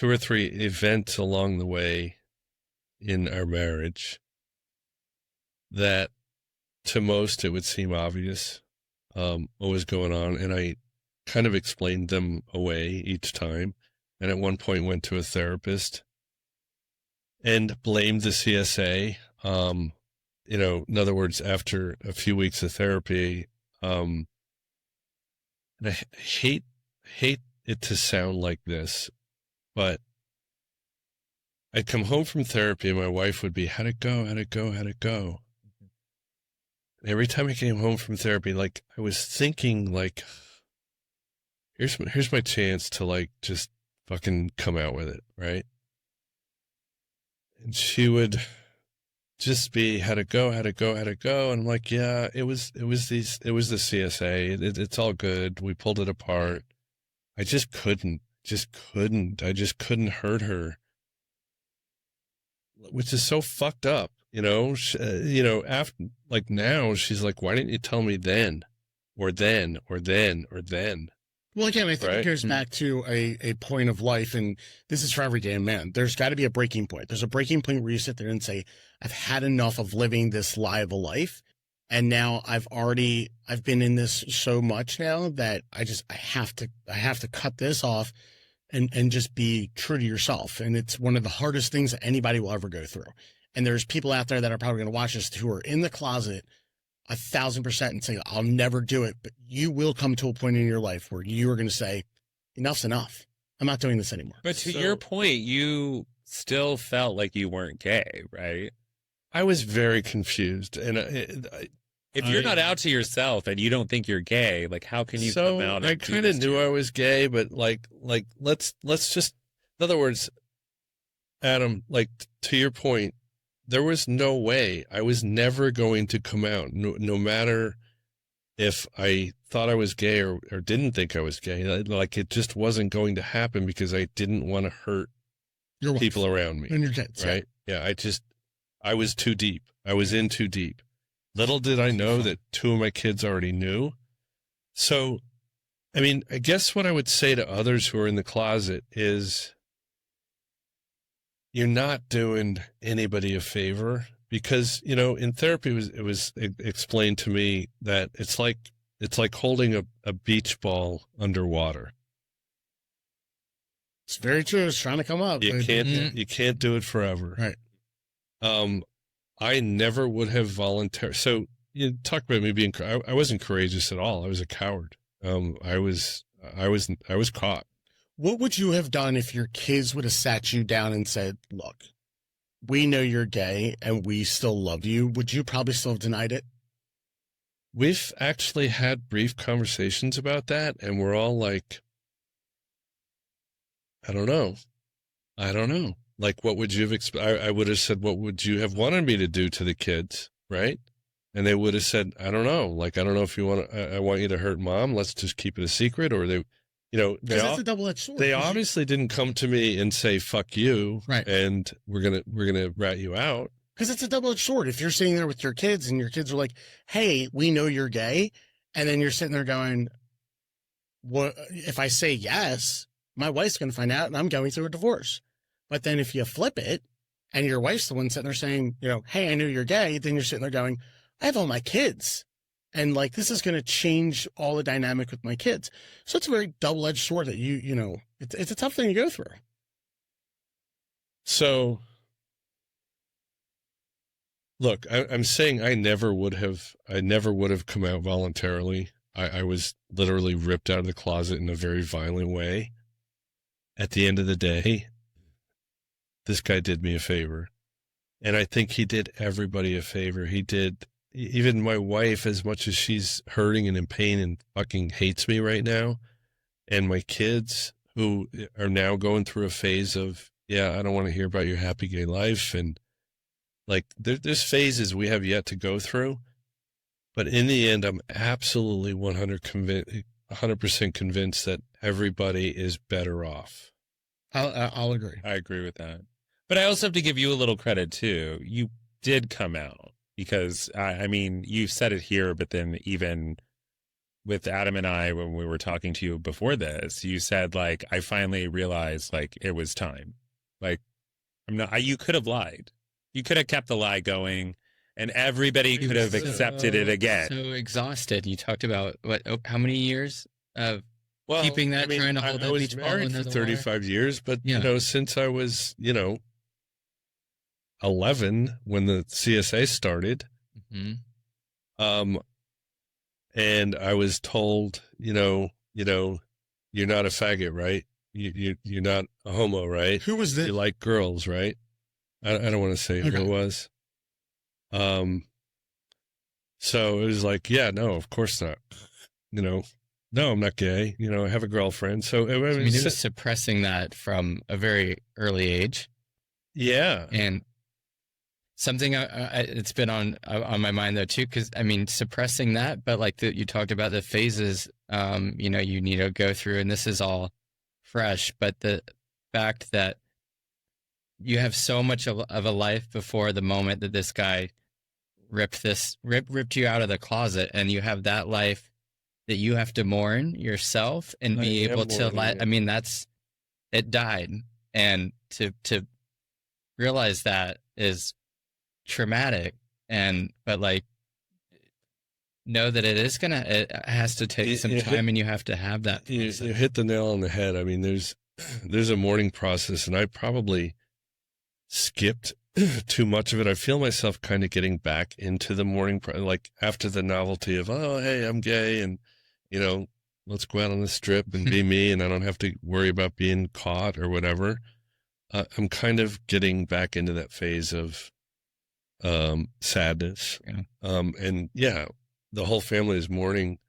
or 3 events along the way in our marriage that to most it would seem obvious what was going on, and I kind of explained them away each time, and at one point went to a therapist and blamed the CSA. In other words, after a few weeks of therapy, and I hate it to sound like this, but I'd come home from therapy and my wife would be, how'd it go? How'd it go? How'd it go? And every time I came home from therapy, like I was thinking like, here's my chance to like, just fucking come out with it. Right. And she would just be, how'd it go? How'd it go? How'd it go? And I'm like, yeah, it was the CSA. It's all good. We pulled it apart. I just couldn't. I just couldn't hurt her, which is so fucked up. After like now she's like, why didn't you tell me then, or then, or then, or then? Well, again, I think Right? it goes back to a point of life, and this is for every damn man. There's got to be a breaking point. There's a breaking point where you sit there and say, I've had enough of living this lie of a life, and now I've been in this so much now that I have to cut this off and just be true to yourself. And it's one of the hardest things that anybody will ever go through. And there's people out there that are probably going to watch this who are in the closet 1,000% and say, I'll never do it. But you will come to a point in your life where you are going to say, enough's enough. I'm not doing this anymore. But to your point, you still felt like you weren't gay, right? I was very confused, and If you're not out to yourself and you don't think you're gay, like how can you come out? I and do kind of this knew to I was gay, but like let's just In other words, Adam, like to your point, there was no way I was never going to come out, no matter if I thought I was gay or didn't think I was gay. Like it just wasn't going to happen because I didn't want to hurt Your wife people around me. and your kids, Right? Yeah, I was too deep. I was in too deep. Little did I know that two of my kids already knew. So, I mean, I guess what I would say to others who are in the closet is you're not doing anybody a favor, because, you know, in therapy it was explained to me that it's like holding a beach ball underwater. It's very true. It's trying to come up. You can't do it forever. Right. I never would have volunteered. So you talk about me being, I wasn't courageous at all. I was a coward. I was caught. What would you have done if your kids would have sat you down and said, look, we know you're gay and we still love you? Would you probably still have denied it? We've actually had brief conversations about that, and we're all like, I don't know. Like, what would you have I would have said, what would you have wanted me to do to the kids, right? And they would have said, I don't know. Like, I don't know if you want to, I want you to hurt mom. Let's just keep it a secret. Or they, you know, That's a double-edged sword. they obviously didn't come to me and say, fuck you. Right. And we're going to rat you out. Because it's a double-edged sword. If you're sitting there with your kids and your kids are like, hey, we know you're gay. And then you're sitting there going, what if I say yes, my wife's going to find out and I'm going through a divorce. But then if you flip it and your wife's the one sitting there saying, you know, hey, I know you're gay. Then you're sitting there going, I have all my kids. And like, this is going to change all the dynamic with my kids. So it's a very double-edged sword that you know, it's a tough thing to go through. So, look, I'm saying I never would have come out voluntarily. I was literally ripped out of the closet in a very violent way. At the end of the day, this guy did me a favor. And I think he did everybody a favor. He did, even my wife, as much as she's hurting and in pain and fucking hates me right now, and my kids, who are now going through a phase of, yeah, I don't want to hear about your happy gay life. And like, there's phases we have yet to go through. But in the end, I'm absolutely 100% convinced that everybody is better off. I'll agree. I agree with that. But I also have to give you a little credit too. You did come out, because I mean, you said it here, but then even with Adam and I, when we were talking to you before this, you said, like, I finally realized, like, it was time. Like, you could have lied. You could have kept the lie going, and everybody could have accepted it again. So exhausted. You talked about how many years of keeping that, trying to hold that beach ball married under for the 35 years, but Yeah. you know, since I was, 11 when the CSA started, Mm-hmm. and I was told, you're not a faggot, right? You're not a homo, right? Who was this? You like girls, right? I don't want to say who it was. So it was like, yeah, no, of course not. No, I'm not gay. I have a girlfriend. So I mean, he was suppressing that from a very early age. Yeah. And something it's been on my mind though too, because I mean, suppressing that, but like you talked about the phases, you need to go through, and this is all fresh. But the fact that you have so much of a life before the moment that this guy ripped you out of the closet, and you have that life that you have to mourn yourself and be able to let. I mean, it died, and to realize that is traumatic, but like, know that it has to take some time, and you have to have that. You hit the nail on the head. I mean, there's a mourning process, and I probably skipped too much of it. I feel myself kind of getting back into the mourning, like after the novelty of, oh, hey, I'm gay, and let's go out on the strip and be me, and I don't have to worry about being caught or whatever. I'm kind of getting back into that phase of sadness. Yeah. And yeah, the whole family is mourning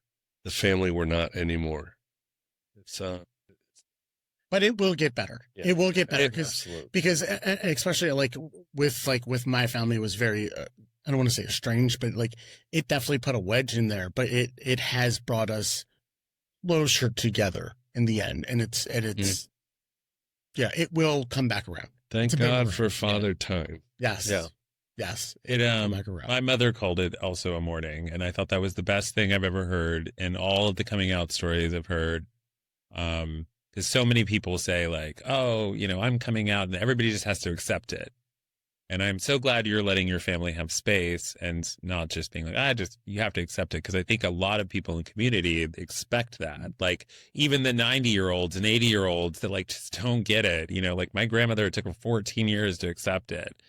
the family we're not anymore. But it will get better. Yeah. It will get better Absolutely. because especially with my family, it was very, I don't want to say estranged, but like it definitely put a wedge in there, but it has brought us closer together in the end. And it's, yeah, it will come back around. Thank It's a big God word. for Father Time. Yes. Yeah. Yes. It will come back around. my mother called it also a mourning, and I thought that was the best thing I've ever heard in all of the coming out stories I've heard. Because so many people say like, oh, you know, I'm coming out, and everybody just has to accept it. And I'm so glad you're letting your family have space and not just being like, you have to accept it. Because I think a lot of people in the community expect that. Like even the 90-year-olds and 80-year-olds that like just don't get it. You know, like my grandmother, it took her 14 years to accept it.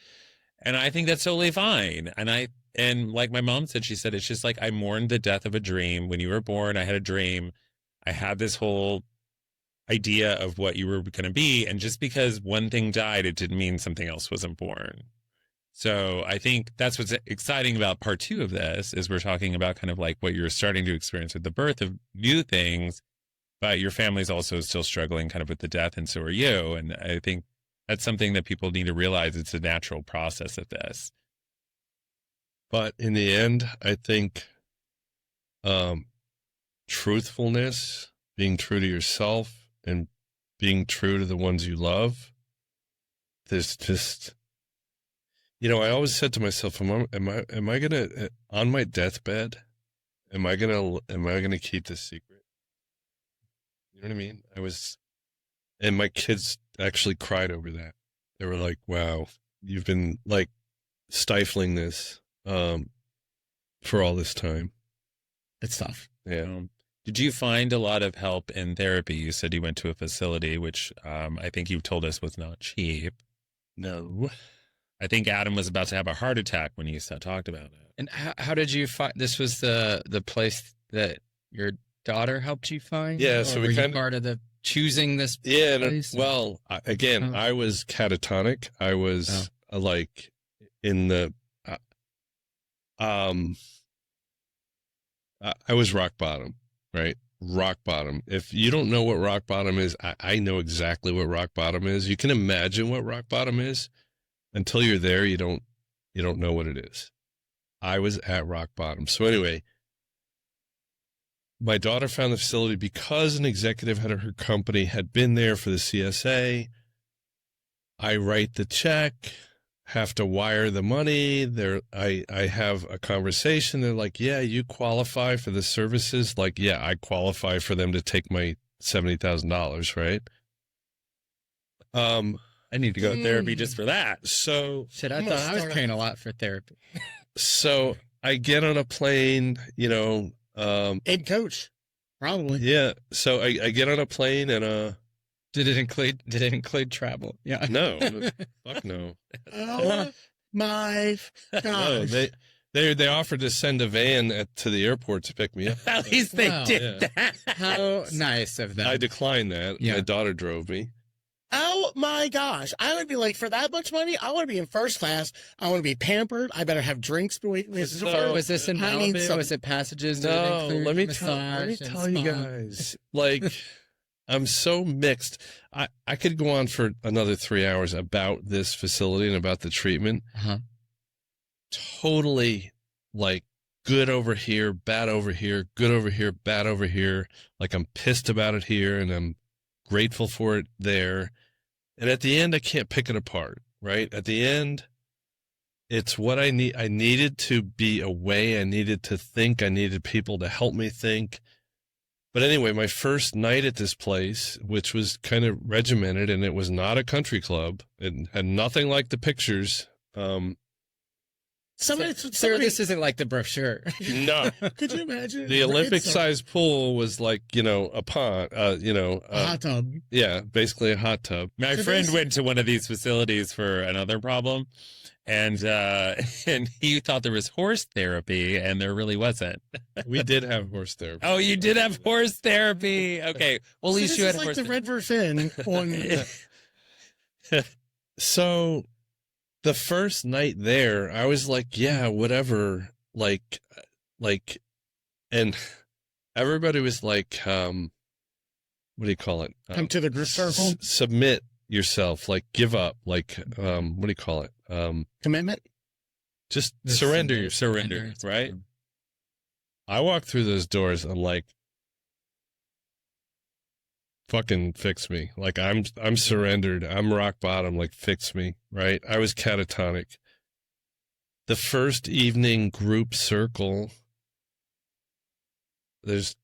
And I think that's totally fine. And like my mom said, she said, it's just like, I mourned the death of a dream. When you were born, I had a dream. I had this whole idea of what you were going to be. And just because one thing died, it didn't mean something else wasn't born. So I think that's what's exciting about part 2 of this is we're talking about kind of like what you're starting to experience with the birth of new things, but your family's also still struggling kind of with the death. And so are you. And I think that's something that people need to realize. It's a natural process of this. But in the end, I think truthfulness, being true to yourself and being true to the ones you love, there's just, you know, I always said to myself, am I going to, on my deathbed, am I going to keep this secret? You know what I mean? And my kids actually cried over that. They were like, wow, you've been like stifling this for all this time. It's tough. Yeah. Did you find a lot of help in therapy? You said you went to a facility, which I think you told us was not cheap. No. I think Adam was about to have a heart attack when you talked about it. And how did you find this? Was the place that your daughter helped you find? Yeah, Or so were we you kind of part of the choosing this. Yeah. place? Well, again, I was catatonic. I was like in the I was rock bottom, right? Rock bottom. If you don't know what rock bottom is, I know exactly what rock bottom is. You can imagine what rock bottom is. Until you're there, you don't know what it is. I was at rock bottom. So anyway, my daughter found the facility because an executive head of her company had been there for the CSA. I write the check, have to wire the money. I have a conversation. They're like, yeah, you qualify for the services. Like, yeah, I qualify for them to take my $70,000, right? I need to go to therapy just for that. So Shit, I thought I was paying a lot for therapy. So I get on a plane, you know, Head coach, probably. yeah. So I get on a plane and Did it include travel? Yeah. no, fuck no. Oh my No, gosh. they offered to send a van to the airport to pick me up. At least they Wow. did that. How nice of them. I declined that. Yeah. My daughter drove me. Oh my gosh. I would be like, for that much money, I want to be in first class. I want to be pampered. I better have drinks. Was this in I need Malibu? some- Was it passages? Did it No, include let me massage tell and you spa? guys. Like, I'm so mixed. I could go on for another 3 hours about this facility and about the treatment. Uh-huh. Totally like good over here, bad over here, good over here, bad over here. Like I'm pissed about it here and I'm grateful for it there. And at the end, I can't pick it apart, right? At the end, it's what I need. I needed to be away. I needed to think. I needed people to help me think. But anyway, my first night at this place, which was kind of regimented, and it was not a country club. It had nothing like the pictures. Somebody, Sir, this isn't like the brochure. No. could you imagine? The Olympic-sized pool was like, you know, a pond, a hot tub. yeah, basically a hot tub. My So friend this- went to one of these facilities for another problem, and he thought there was horse therapy, and there really wasn't. We did have horse therapy. Oh, you did have horse therapy. Okay, well, at least you had like horse. the Red River Inn on. So the first night there, I was like, yeah, whatever. Like, and everybody was like, what do you call it? Come to the group circle. Submit yourself, like give up, like what do you call it? Commitment. Just The surrender, surrender. right? I walk through those doors, I'm like, fucking fix me. Like I'm surrendered. I'm rock bottom, like fix me, right? I was catatonic. The first evening group circle, there's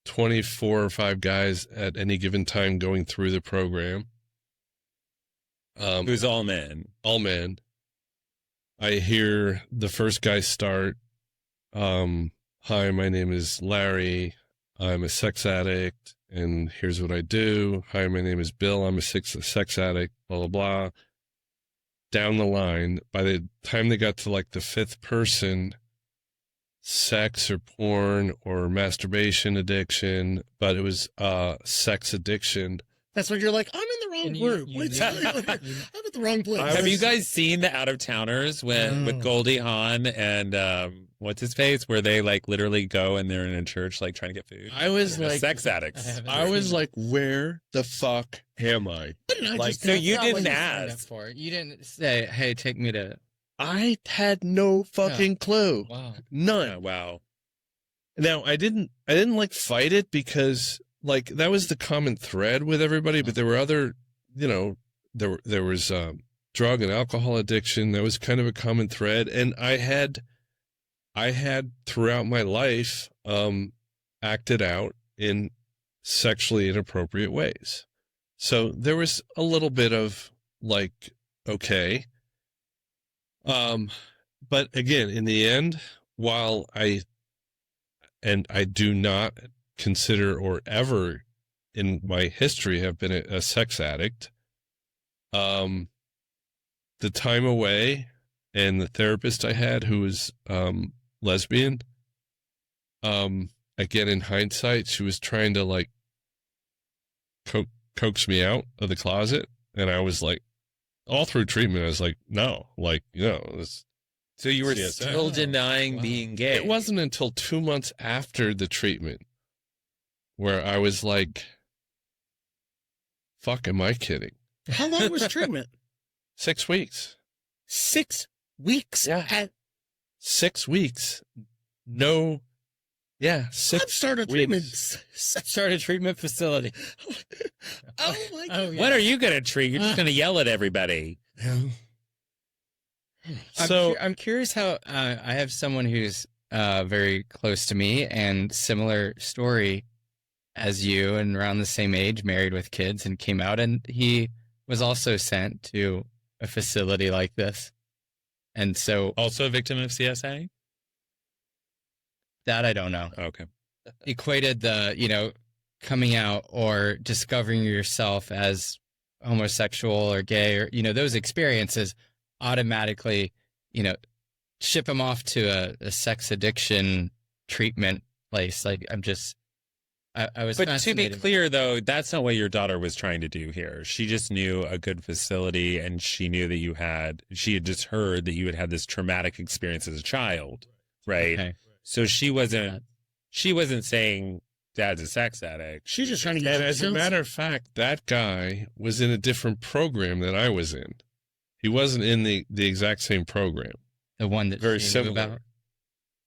24 or 5 guys at any given time going through the program. Who's all men? All men. I hear the first guy start, hi, my name is Larry. I'm a sex addict, and here's what I do. Hi, my name is Bill. I'm a sex addict, blah, blah, blah. Down the line, by the time they got to like the 5th person, sex or porn or masturbation addiction, but it was sex addiction. That's when you're like, I'm in the wrong group. I'm at the wrong place. Have you guys seen the Out of Towners with Goldie Hawn and what's his face, where they like literally go and they're in a church like trying to get food? I was They're like sex addicts. I was like, where the fuck am I? Like, so you didn't ask. For it. You didn't say, "Hey, take me to." I had no fucking clue. Wow. None. Yeah, wow. Now I didn't like fight it because like that was the common thread with everybody, but there were other, you know, there was drug and alcohol addiction. That was kind of a common thread, and I had throughout my life acted out in sexually inappropriate ways. So there was a little bit of like, okay. But again, in the end, while I do not consider or ever in my history have been a sex addict, the time away and the therapist I had who was lesbian, again, in hindsight, she was trying to like coax me out of the closet. And I was like, all through treatment, I was like, no, like, you know, this. So you were CSI. still denying being gay. It wasn't until 2 months after the treatment where I was like, fuck, am I kidding? How long was treatment? 6 weeks. 6 weeks. Yeah. 6 weeks. No. Yeah. I've 6 started weeks. Start a treatment facility. Oh my God. What are you going to treat? You're just going to yell at everybody. So I'm curious how I have someone who's very close to me and similar story as you, and around the same age, married with kids, and came out, and he was also sent to a facility like this. And so Also a victim of CSA? that I don't know. Okay. Equated the, you know, coming out or discovering yourself as homosexual or gay, or, you know, those experiences automatically, you know, ship him off to a sex addiction treatment place. Like, I was But to be fascinated. clear, though, that's not what your daughter was trying to do here. She just knew a good facility, and she knew that she had just heard that you had had this traumatic experience as a child, right? Okay. So she wasn't saying dad's a sex addict. She's just trying to get and as a matter of fact, that guy was in a different program than I was in. He wasn't in the exact same program. The one that Very she knew similar. about.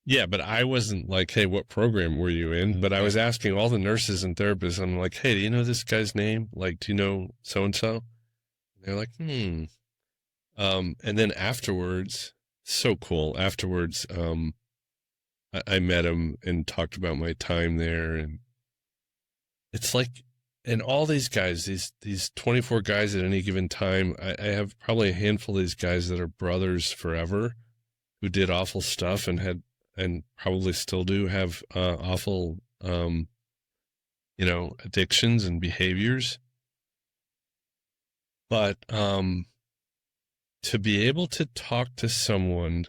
Yeah, but I wasn't like, hey, what program were you in? But I was asking all the nurses and therapists, I'm like, hey, do you know this guy's name? Like, do you know so-and-so? They're like, And then afterwards, so cool. Afterwards, I met him and talked about my time there. And it's like, and all these guys, these 24 guys at any given time, I have probably a handful of these guys that are brothers forever who did awful stuff and probably still do have awful, addictions and behaviors. But to be able to talk to someone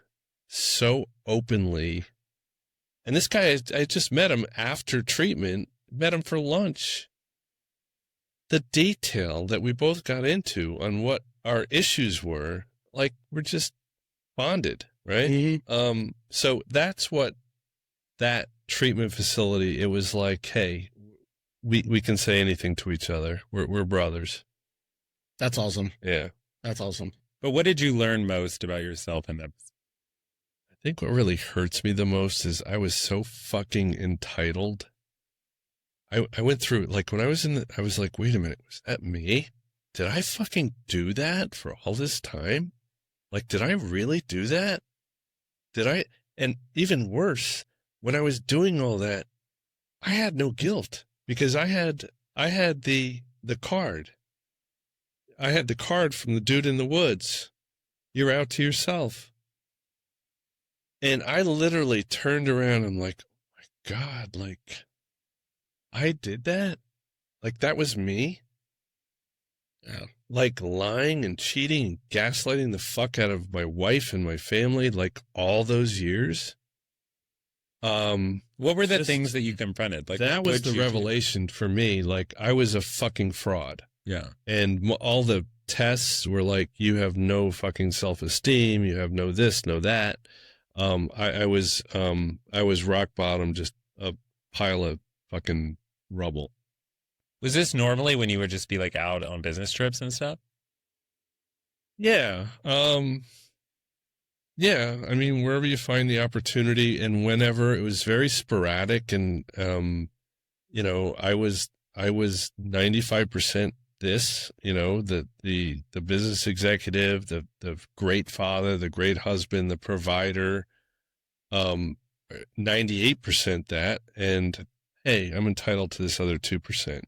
so openly, and this guy, I just met him after treatment, met him for lunch. The detail that we both got into on what our issues were, like, we're just bonded, right? Mm-hmm. So that's what that treatment facility, it was like, hey, we can say anything to each other. We're brothers. That's awesome. Yeah. That's awesome. But what did you learn most about yourself in that? I think what really hurts me the most is I was so fucking entitled. I went through, like, when I was I was like, wait a minute, was that me? Did I fucking do that for all this time? Like, did I really do that? And even worse, when I was doing all that, I had no guilt because I had the card. I had the card from the dude in the woods. You're out to yourself. And I literally turned around and I'm like, oh my God, like, I did that? Like, that was me? Yeah. Like, lying and cheating and gaslighting the fuck out of my wife and my family, like, all those years? What were the things that you confronted? Like, that what was did the you do? revelation for me. Like, I was a fucking fraud. Yeah. And all the tests were like, you have no fucking self-esteem. You have no this, no that. I was rock bottom, just a pile of fucking rubble. Was this normally when you would just be like out on business trips and stuff? Yeah. Yeah. I mean, wherever you find the opportunity and whenever. It was very sporadic. And, you know, I was 95% this, you know, the business executive, the great father, the great husband, the provider, 98% that. And hey, I'm entitled to this other 2%.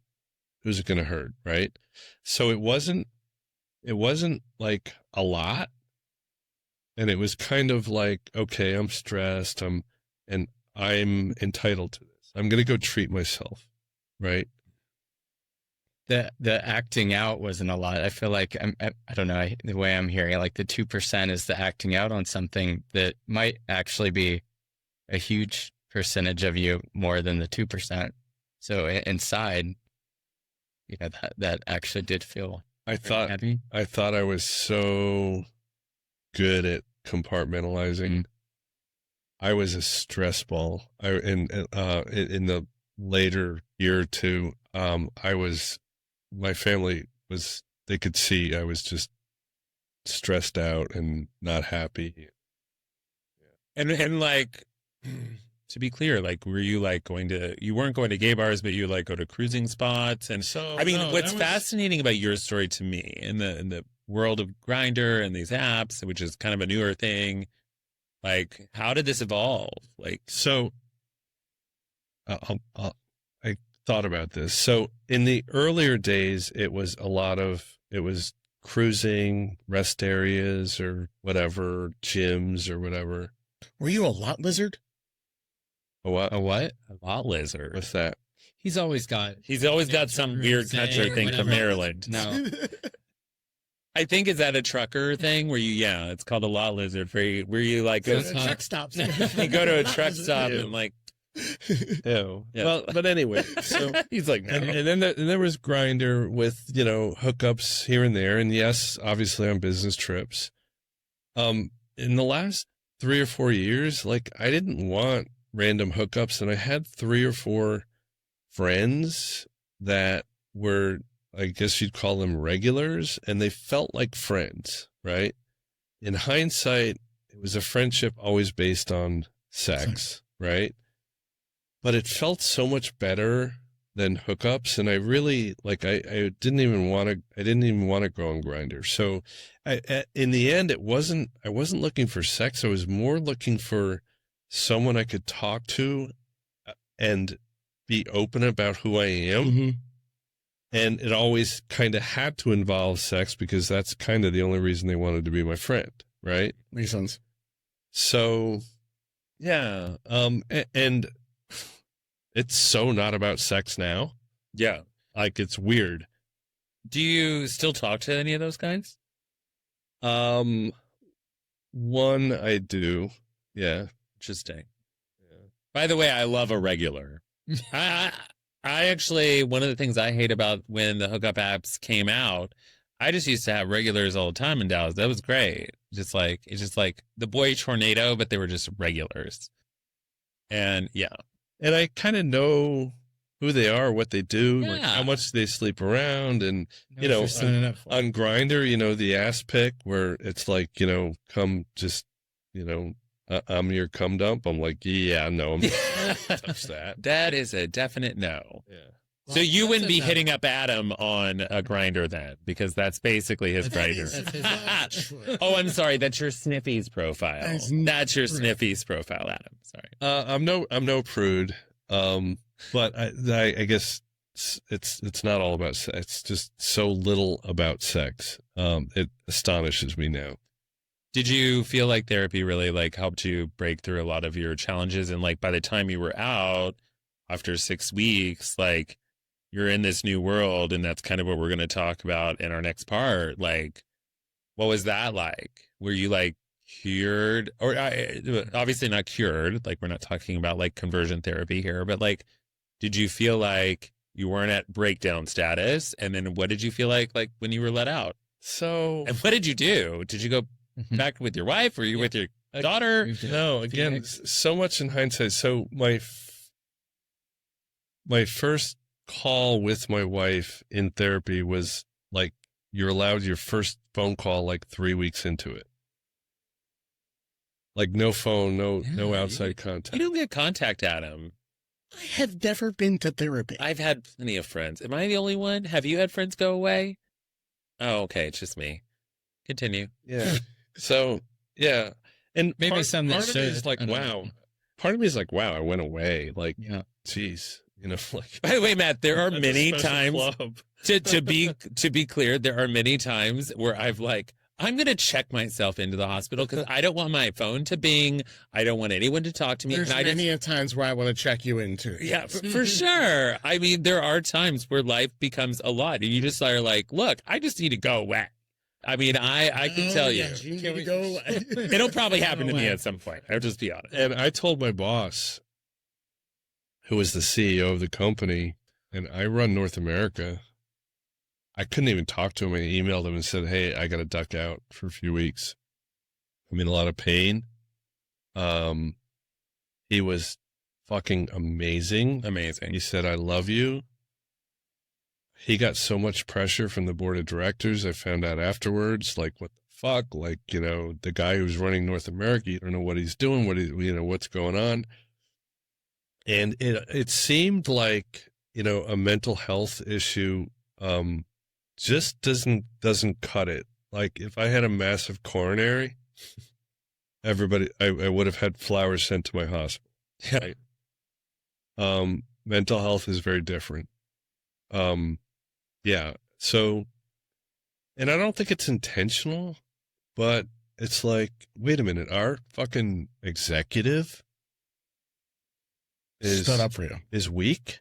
Who's it going to hurt? Right. So it wasn't like a lot. And it was kind of like, okay, I'm stressed. I'm entitled to this. I'm going to go treat myself. Right. The acting out wasn't a lot. I feel like I don't know, the way I'm hearing it, like the 2% is the acting out on something that might actually be a huge percentage of you more than the 2%. So inside, you know, that actually did feel heavy. I thought I was so good at compartmentalizing. I was a stress ball. In the later year or two, my family was, they could see I was just stressed out and not happy. And like, to be clear, like, were you like you weren't going to gay bars, but you like go to cruising spots? And So, I mean, no, what's that was- fascinating about your story to me in the world of Grindr and these apps, which is kind of a newer thing, like, how did this evolve? Like, So, I thought about this. So in the earlier days, it was cruising, rest areas or whatever, gyms or whatever. Were you a lot lizard? A what? A what? a lot lizard. What's that? He's always got some weird country thing from Maryland. No. I think, is that a trucker thing where it's called a lot lizard where you like go, That's not- Truck stops. you go to a Lot truck lizard. stop Ew. and like, Ew. Yeah. Well, but anyway, so he's like, no. and then there was Grindr with, you know, hookups here and there, and yes, obviously on business trips. In the last 3 or 4 years, like, I didn't want random hookups, and I had 3 or 4 friends that were, I guess you'd call them regulars, and they felt like friends, right? In hindsight, it was a friendship always based on sex, right? But it felt so much better than hookups, and I really, like, I didn't even want to go on Grindr. So in the end, I wasn't looking for sex. I was more looking for someone I could talk to and be open about who I am. Mm-hmm. And it always kind of had to involve sex because that's kind of the only reason they wanted to be my friend, right? Makes sense. So, yeah. And it's so not about sex now. Yeah. Like, it's weird. Do you still talk to any of those guys? One I do. Yeah. Interesting. By the way, I love a regular. I actually, one of the things I hate about when the hookup apps came out, I just used to have regulars all the time in Dallas. That was great. It's just like the boy tornado, but they were just regulars. And yeah. And I kind of know who they are, what they do, like Yeah. how much they sleep around, and Know what you're signing up for. on Grindr, you know, the ass pick where it's like, you know, come just, you know, I'm your cum dump. I'm like, yeah, no, I'm not gonna touch that. That is a definite no. Yeah. So you Well, wouldn't be that's a no. hitting up Adam on a grinder then, because that's basically his grinder. That's his true. Oh, I'm sorry. That's your Sniffies profile. That's That's your true. Sniffies profile, Adam. Sorry. I'm no prude. But I guess it's not all about sex. It's just so little about sex. It astonishes me now. Did you feel like therapy really like helped you break through a lot of your challenges? And like by the time you were out after 6 weeks, like you're in this new world, and that's kind of what we're going to talk about in our next part. Like, what was that like? Were you like cured, or obviously not cured? Like, we're not talking about like conversion therapy here, but like, did you feel like you weren't at breakdown status? And then what did you feel like when you were let out? So, And what did you do? Did you go back with your wife? Were you with your daughter? no, again, so much in hindsight. So my first call with my wife in therapy was like, you're allowed your first phone call like 3 weeks into it. Like no phone, no outside contact. You don't get contact, Adam. I have never been to therapy. I've had plenty of friends. Am I the only one? Have you had friends go away? Oh, okay. It's just me. Continue. Yeah. So, yeah. And Maybe some that part of me is should. like, I don't wow. know. Part of me is like, wow, I went away. Like, Yeah. geez, you know, like. By the way, Matt, there are that's a many special times club. to be clear, there are many times where I've like, I'm going to check myself into the hospital because I don't want my phone to bing. I don't want anyone to talk to me. There's and I just, many times where I want to check you into. yeah, for sure. I mean, there are times where life becomes a lot, and you just are like, look, I just need to go away. I mean, I can tell you. Yes, you need to go away. It'll probably happen to me at some point. I'll just be honest. And I told my boss, who was the CEO of the company, and I run North America. I couldn't even talk to him. I emailed him and said, hey, I got to duck out for a few weeks. I'm in a lot of pain. He was fucking amazing. Amazing. He said, I love you. He got so much pressure from the board of directors. I found out afterwards, like, what the fuck? Like, you know, the guy who's running North America, you don't know what he's doing, what's going on. And it seemed like, you know, a mental health issue, just doesn't cut it. Like if I had a massive coronary, I would have had flowers sent to my hospital. Yeah. Right? Mental health is very different. Yeah. So, and I don't think it's intentional, but it's like, wait a minute, our fucking executive Stood up for you. is weak.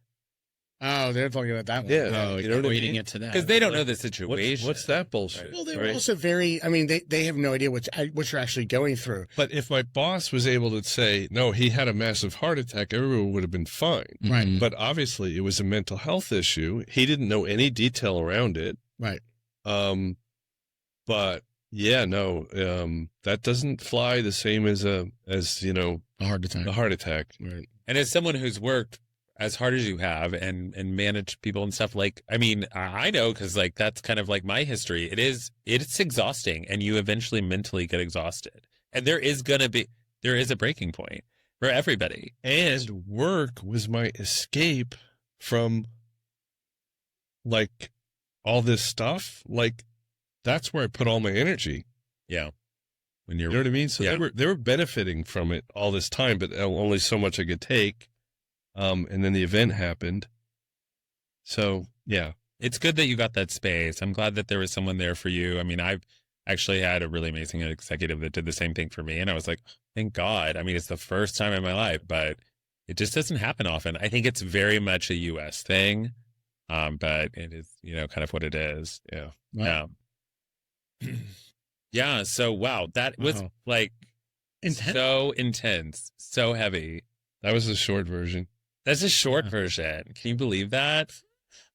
Oh, they're talking about that one. Yeah. Oh, You know what I equating mean? it to that. Because they don't know the situation. What's that bullshit? Well, they were right? also very. I mean, they have no idea what you're actually going through. But if my boss was able to say, no, he had a massive heart attack, everyone would have been fine. Right. Mhm. But obviously it was a mental health issue. He didn't know any detail around it. Right. But yeah, no, that doesn't fly the same as you know, A heart attack. a heart attack. Right. And as someone who's worked as hard as you have and managed people and stuff, like, I mean, I know, because like that's kind of like my history. It's exhausting, and you eventually mentally get exhausted. And there is a breaking point for everybody. And work was my escape from like all this stuff. Like that's where I put all my energy. Yeah. When You you're know what I mean? So Yeah. they were benefiting from it all this time, but only so much I could take. And then the event happened. So yeah, it's good that you got that space. I'm glad that there was someone there for you. I mean, I've actually had a really amazing executive that did the same thing for me. And I was like, thank God. I mean, it's the first time in my life, but it just doesn't happen often. I think it's very much a US thing. But it is, you know, kind of what it is. yeah. Yeah. Yeah. So, wow, that was Wow. like Intense. so intense, so heavy. That was the short version. That's a short Yeah. version. Can you believe that?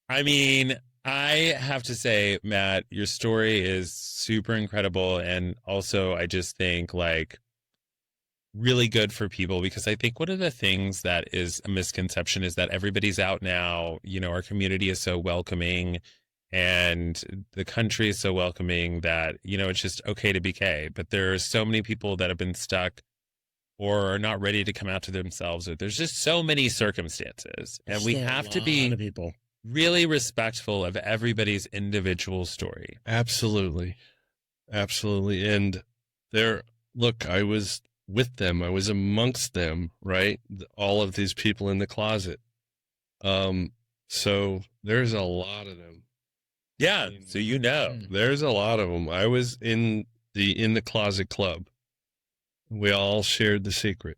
I mean, I have to say, Matt, your story is super incredible. And also, I just think like really good for people, because I think one of the things that is a misconception is that everybody's out now. You know, our community is so welcoming and the country is so welcoming that, you know, it's just okay to be gay. But there are so many people that have been stuck or are not ready to come out to themselves. Or there's just so many circumstances. And we Still a have to lot be of people. really respectful of everybody's individual story. Absolutely. Absolutely. And look, I was with them. I was amongst them, right? All of these people in the closet. So there's a lot of them. Yeah. So, you know, There's a lot of them. I was in the closet club. We all shared the secret.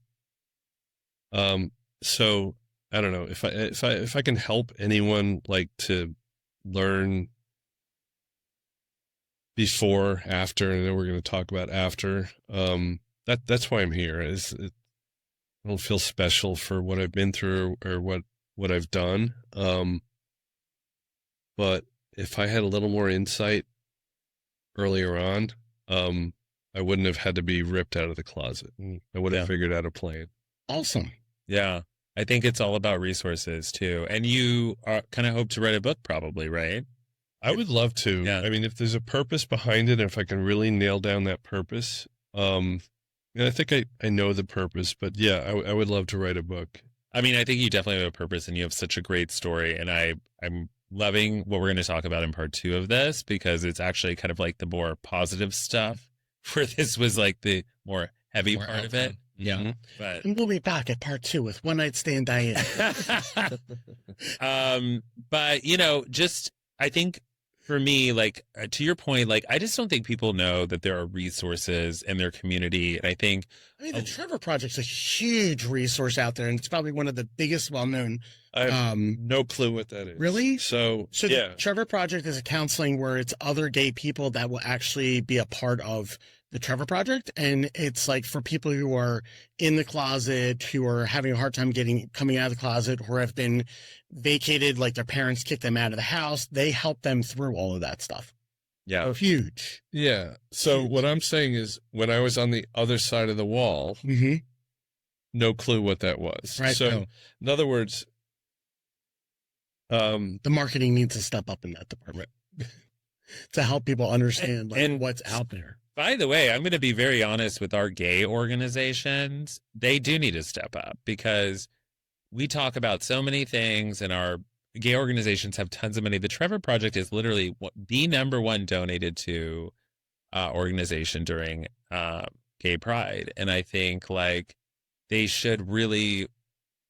So I don't know if I can help anyone like to learn before, after, and then we're going to talk about after. That's why I'm here. I don't feel special for what I've been through or what I've done. But if I had a little more insight earlier on, I wouldn't have had to be ripped out of the closet. I would have figured out a plan. Awesome. Yeah. I think it's all about resources too. And you kind of hope to write a book probably, right? I would love to. Yeah. I mean, if there's a purpose behind it, if I can really nail down that purpose, and I think I know the purpose, but yeah, I would love to write a book. I mean, I think you definitely have a purpose and you have such a great story. And I'm loving what we're going to talk about in part 2 of this, because it's actually kind of like the more positive stuff, where this was like the more heavy More part of it. outcome. Yeah. Mhm. But And we'll be back at part 2 with One Night Stand Diane. but you know, just, I think for me, like to your point, like I just don't think people know that there are resources in their community. And I think, I mean, the Trevor Project's a huge resource out there, and it's probably one of the biggest well-known. I have no clue what that is. Really? So The Trevor Project is a counseling where it's other gay people that will actually be a part of the Trevor Project. And it's like for people who are in the closet, who are having a hard time coming out of the closet, or have been vacated, like their parents kicked them out of the house. They help them through all of that stuff. yeah, So huge. yeah. So what I'm saying is, when I was on the other side of the wall, Mm-hmm. no clue what that was. Right. So No. in other words, The marketing needs to step up in that department to help people understand And- what's out there. by the way, I'm going to be very honest with our gay organizations. They do need to step up, because we talk about so many things and our gay organizations have tons of money. The Trevor Project is literally the number one donated to organization during Gay Pride. And I think like they should really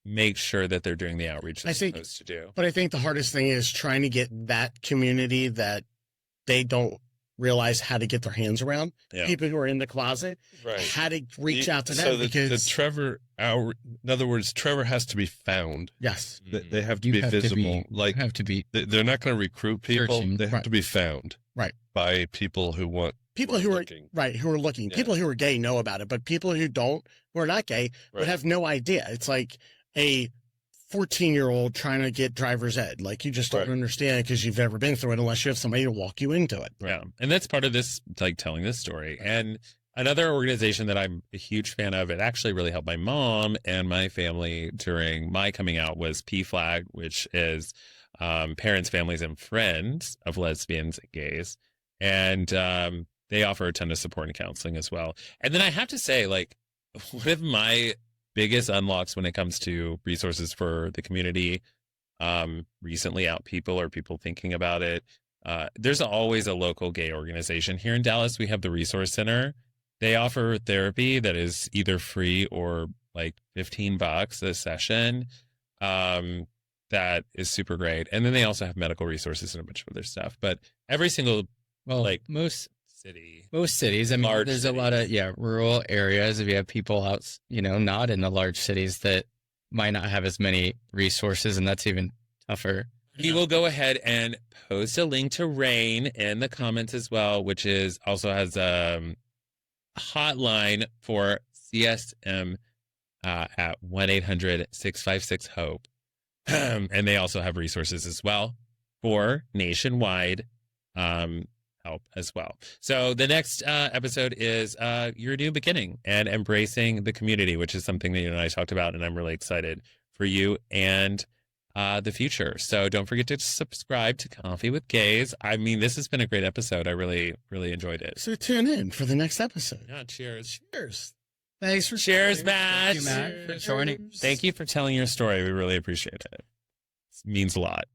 make sure that they're doing the outreach they're supposed to do. But I think the hardest thing is trying to get that community that they don't realize how to get their hands around. Yeah. People who are in the closet, right. how to reach out to them. So because the Trevor, in other words, Trevor has to be found. yes, They have to You be have to visible. be- Like have to be they're not going to recruit people. Searching. They have Right. to be found. Right. By people who want. people who are looking. right, who are looking. Yeah. People who are gay know about it, but people who don't, who are not gay, Right. would have no idea. It's like a 14-year-old trying to get driver's ed. Like you just don't Right. understand because you've never been through it unless you have somebody to walk you into it. Yeah. And that's part of this, like telling this story. And another organization that I'm a huge fan of, it actually really helped my mom and my family during my coming out, was PFLAG, which is Parents, Families, and Friends of Lesbians and Gays. And they offer a ton of support and counseling as well. And then I have to say, like, one of my biggest unlocks when it comes to resources for the community, recently out people or people thinking about it, there's always a local gay organization. Here in Dallas, we have the Resource Center. They offer therapy that is either free or like $15 a session. That is super great. And then they also have medical resources and a bunch of other stuff. But every single, Well, like, most city, cities. I mean, Large there's a lot of cities. rural areas. If you have people out, not in the large cities that might not have as many resources, and that's even tougher. we will go ahead and post a link to Rain in the comments as well, which is also has a hotline for CSM at 1-800-656-HOPE. And they also have resources as well for nationwide help as well. So the next episode is your new beginning and embracing the community, which is something that you and I talked about, and I'm really excited for you and the future. So don't forget to subscribe to Coffee with Gays. I mean, this has been a great episode. I really, really enjoyed it. So tune in for the next episode. Yeah, cheers. Cheers. Thanks for Cheers, Matt. Thank you, Matt, for joining. Thank you for telling your story. We really appreciate it. It means a lot.